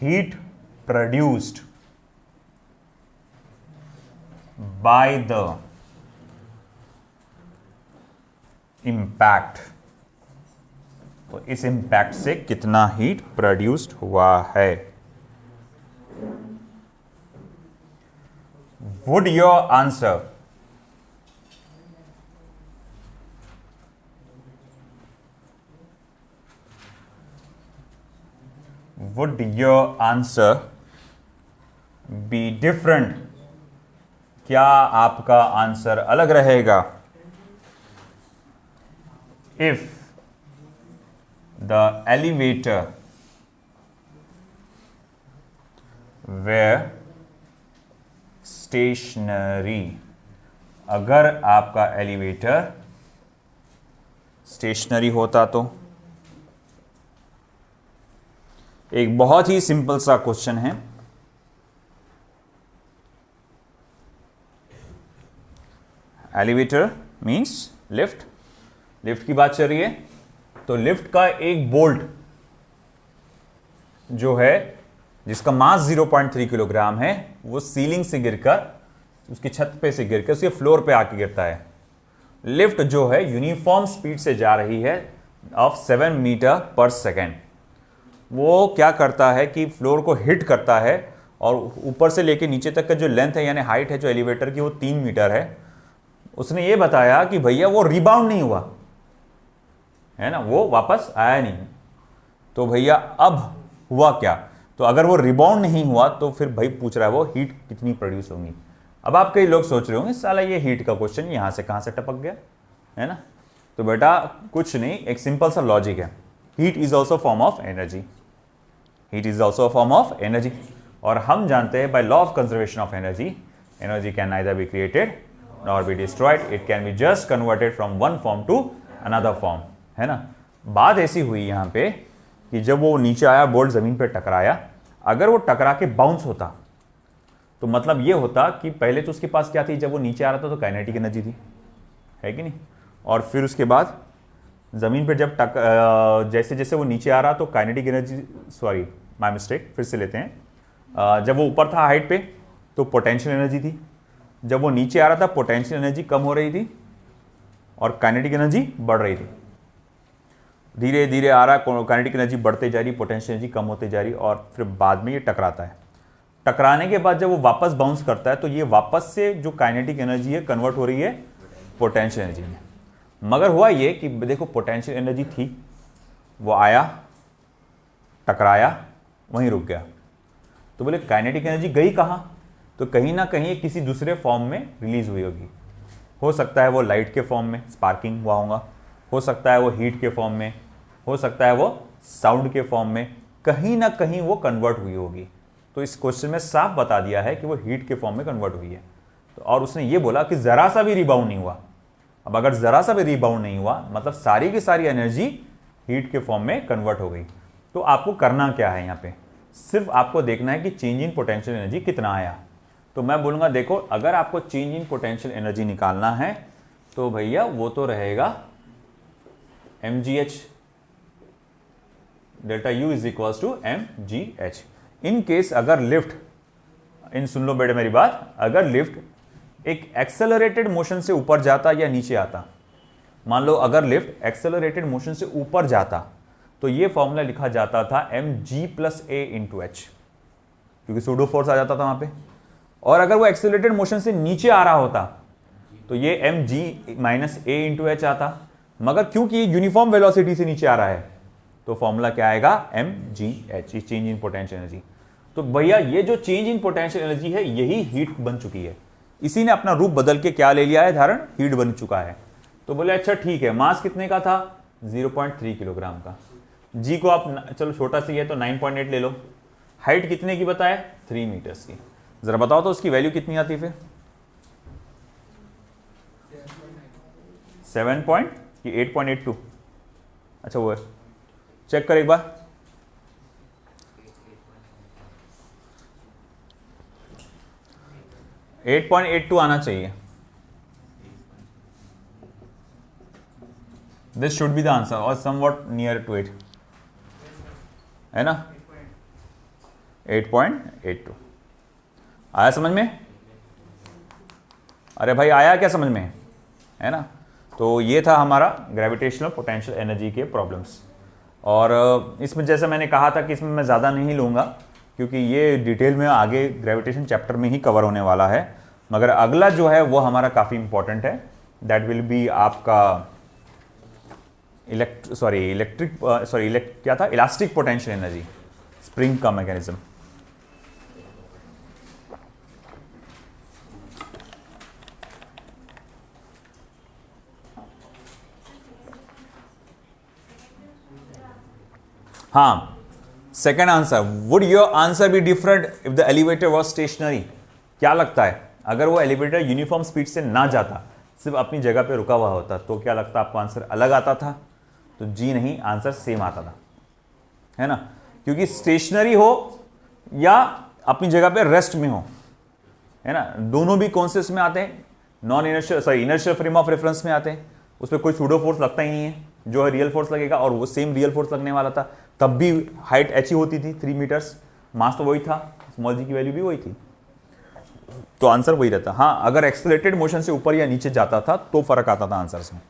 S1: heat produced by the impact? तो इस impact से कितना heat produced हुआ है? Would your answer be different? क्या आपका answer अलग रहेगा if the elevator were stationary? अगर आपका एलिवेटर स्टेशनरी होता तो? एक बहुत ही सिंपल सा क्वेश्चन है। एलिवेटर मींस लिफ्ट, लिफ्ट की बात चल रही है, तो लिफ्ट का एक बोल्ट जो है जिसका मास 0.3 किलोग्राम है, वो सीलिंग से गिरकर, उसकी छत पे से गिरकर उसके फ्लोर पे आके गिरता है। लिफ्ट जो है यूनिफॉर्म स्पीड से जा रही है ऑफ 7 मीटर पर सेकेंड। वो क्या करता है कि फ्लोर को हिट करता है और ऊपर से लेके नीचे तक का जो लेंथ है यानी हाइट है जो एलिवेटर की वो 3 मीटर है। उसने ये बताया कि भैया वो रिबाउंड नहीं हुआ है ना, वो वापस आया नहीं। तो भैया अब हुआ क्या? तो अगर वो रिबाउंड नहीं हुआ तो फिर भाई पूछ रहा है वो हीट कितनी प्रोड्यूस होगी। अब आप कई लोग सोच रहे होंगे साला ये हीट का क्वेश्चन यहाँ से कहाँ से टपक गया, है ना। तो बेटा कुछ नहीं, एक सिंपल सा लॉजिक है, heat is also form of energy, heat is also form of energy. और हम जानते हैं by law of conservation of energy, energy can neither be created nor be destroyed, it can be just converted from one form to another form, है ना। बात ऐसी हुई यहाँ पे कि जब वो नीचे आया, बोल्ट जमीन पे टकराया, अगर वो टकरा के बाउंस होता तो मतलब ये होता कि पहले तो उसके पास क्या थी, जब वो नीचे आ रहा था तो काइनेटिक एनर्जी थी, है कि नहीं। और फिर उसके बाद जमीन पे जब जैसे जैसे वो नीचे आ रहा तो kinetic energy, sorry my mistake, फिर से लेते हैं। जब वो ऊपर था हाइट पे तो पोटेंशियल एनर्जी थी, जब वो नीचे आ रहा था पोटेंशियल एनर्जी कम हो रही थी और काइनेटिक एनर्जी बढ़ रही थी। धीरे धीरे आ रहा है, काइनेटिक एनर्जी बढ़ते जा रही, पोटेंशियल एनर्जी कम होते जा रही, और फिर बाद में ये टकराता है। टकराने के बाद जब वो वापस बाउंस करता है तो ये वापस से जो काइनेटिक एनर्जी है कन्वर्ट हो रही है पोटेंशियल एनर्जी में। मगर हुआ ये कि देखो पोटेंशियल एनर्जी थी, वो आया, टकराया, वहीं रुक गया। तो बोले काइनेटिक एनर्जी गई कहाँ? तो कहीं ना कहीं किसी दूसरे फॉर्म में रिलीज हुई होगी। हो सकता है वो लाइट के फॉर्म में स्पार्किंग हुआ होगा, हो सकता है वो हीट के फॉर्म में, हो सकता है वो साउंड के फॉर्म में, कहीं ना कहीं वो कन्वर्ट हुई होगी। तो इस क्वेश्चन में साफ बता दिया है कि वो हीट के फॉर्म में कन्वर्ट हुई है। तो और उसने ये बोला कि जरा सा भी रिबाउंड नहीं हुआ। अब अगर जरा सा भी रिबाउंड नहीं हुआ मतलब सारी की सारी एनर्जी हीट के फॉर्म में कन्वर्ट हो गई। तो आपको करना क्या है, यहाँ पे सिर्फ आपको देखना है कि चेंज इन पोटेंशियल एनर्जी कितना आया। तो मैं बोलूंगा देखो, अगर आपको चेंज इन पोटेंशियल एनर्जी निकालना है तो भैया वो तो रहेगा mgh, delta U is equal to mgh। In case अगर लिफ्ट, इन सुन लो बेटे मेरी बात, अगर लिफ्ट एक एक्सेलरेटेड मोशन से ऊपर जाता या नीचे आता, मान लो अगर लिफ्ट एक्सेलरेटेड मोशन से ऊपर जाता तो ये फॉर्मूला लिखा जाता था mg plus a into h, क्योंकि सूडो फोर्स आ जाता था वहां पे। और अगर वो एक्सेलरेटेड मोशन से नीचे आ रहा होता तो ये mg minus a into h आता। मगर क्योंकि ये यूनिफॉर्म वेलोसिटी से नीचे आ रहा है तो फॉर्मूला क्या आएगा, mgh, change in potential energy. तो भैया ये जो चेंज इन पोटेंशियल एनर्जी है यही हीट बन चुकी है। इसी ने अपना रूप बदल के क्या ले लिया है, धारण, हीट बन चुका है। तो बोले अच्छा ठीक है, मास कितने का था, 0.3 किलोग्राम का। जी को आप चलो छोटा सी है तो 9.8 ले लो। हाइट कितने की बताए, 3 मीटर्स की। जरा बताओ तो उसकी वैल्यू कितनी आती फिर, 8.82। अच्छा वो है, चेक कर एक बार। .82 आना चाहिए। This should be the answer और समवॉट नियर टू इट, है ना। 8.82 आया समझ में? अरे भाई आया क्या समझ में, है ना। तो ये था हमारा ग्रेविटेशनल पोटेंशियल एनर्जी के प्रॉब्लम्स। और इसमें जैसे मैंने कहा था कि इसमें मैं ज़्यादा नहीं लूँगा क्योंकि ये डिटेल में आगे ग्रेविटेशन चैप्टर में ही कवर होने वाला है। मगर अगला जो है वो हमारा काफ़ी इंपॉर्टेंट है, दैट विल बी आपका क्या था, इलास्टिक पोटेंशियल एनर्जी, स्प्रिंग का मैकेनिज्म। हाँ, second answer, would your answer be different if the elevator was stationary. क्या लगता है अगर वो एलिवेटर यूनिफॉर्म स्पीड से ना जाता, सिर्फ अपनी जगह पे रुका हुआ होता, तो क्या लगता है आपको आंसर अलग आता था? तो जी नहीं, आंसर सेम आता था, है ना। क्योंकि स्टेशनरी हो या अपनी जगह पे रेस्ट में हो, है ना, दोनों भी कौन से इसमें आते हैं, non inertial inertial frame of reference में आते हैं। उस पर कोई सूडो फोर्स लगता ही नहीं है, जो है रियल फोर्स लगेगा, और वो सेम रियल फोर्स लगने वाला था। तब भी हाइट h ही होती थी 3 मीटर्स, मास तो वही था, स्मॉल जी की वैल्यू भी वही थी, तो आंसर वही रहता। हाँ, अगर एक्सेलरेटेड मोशन से ऊपर या नीचे जाता था तो फर्क आता था आंसर्स में।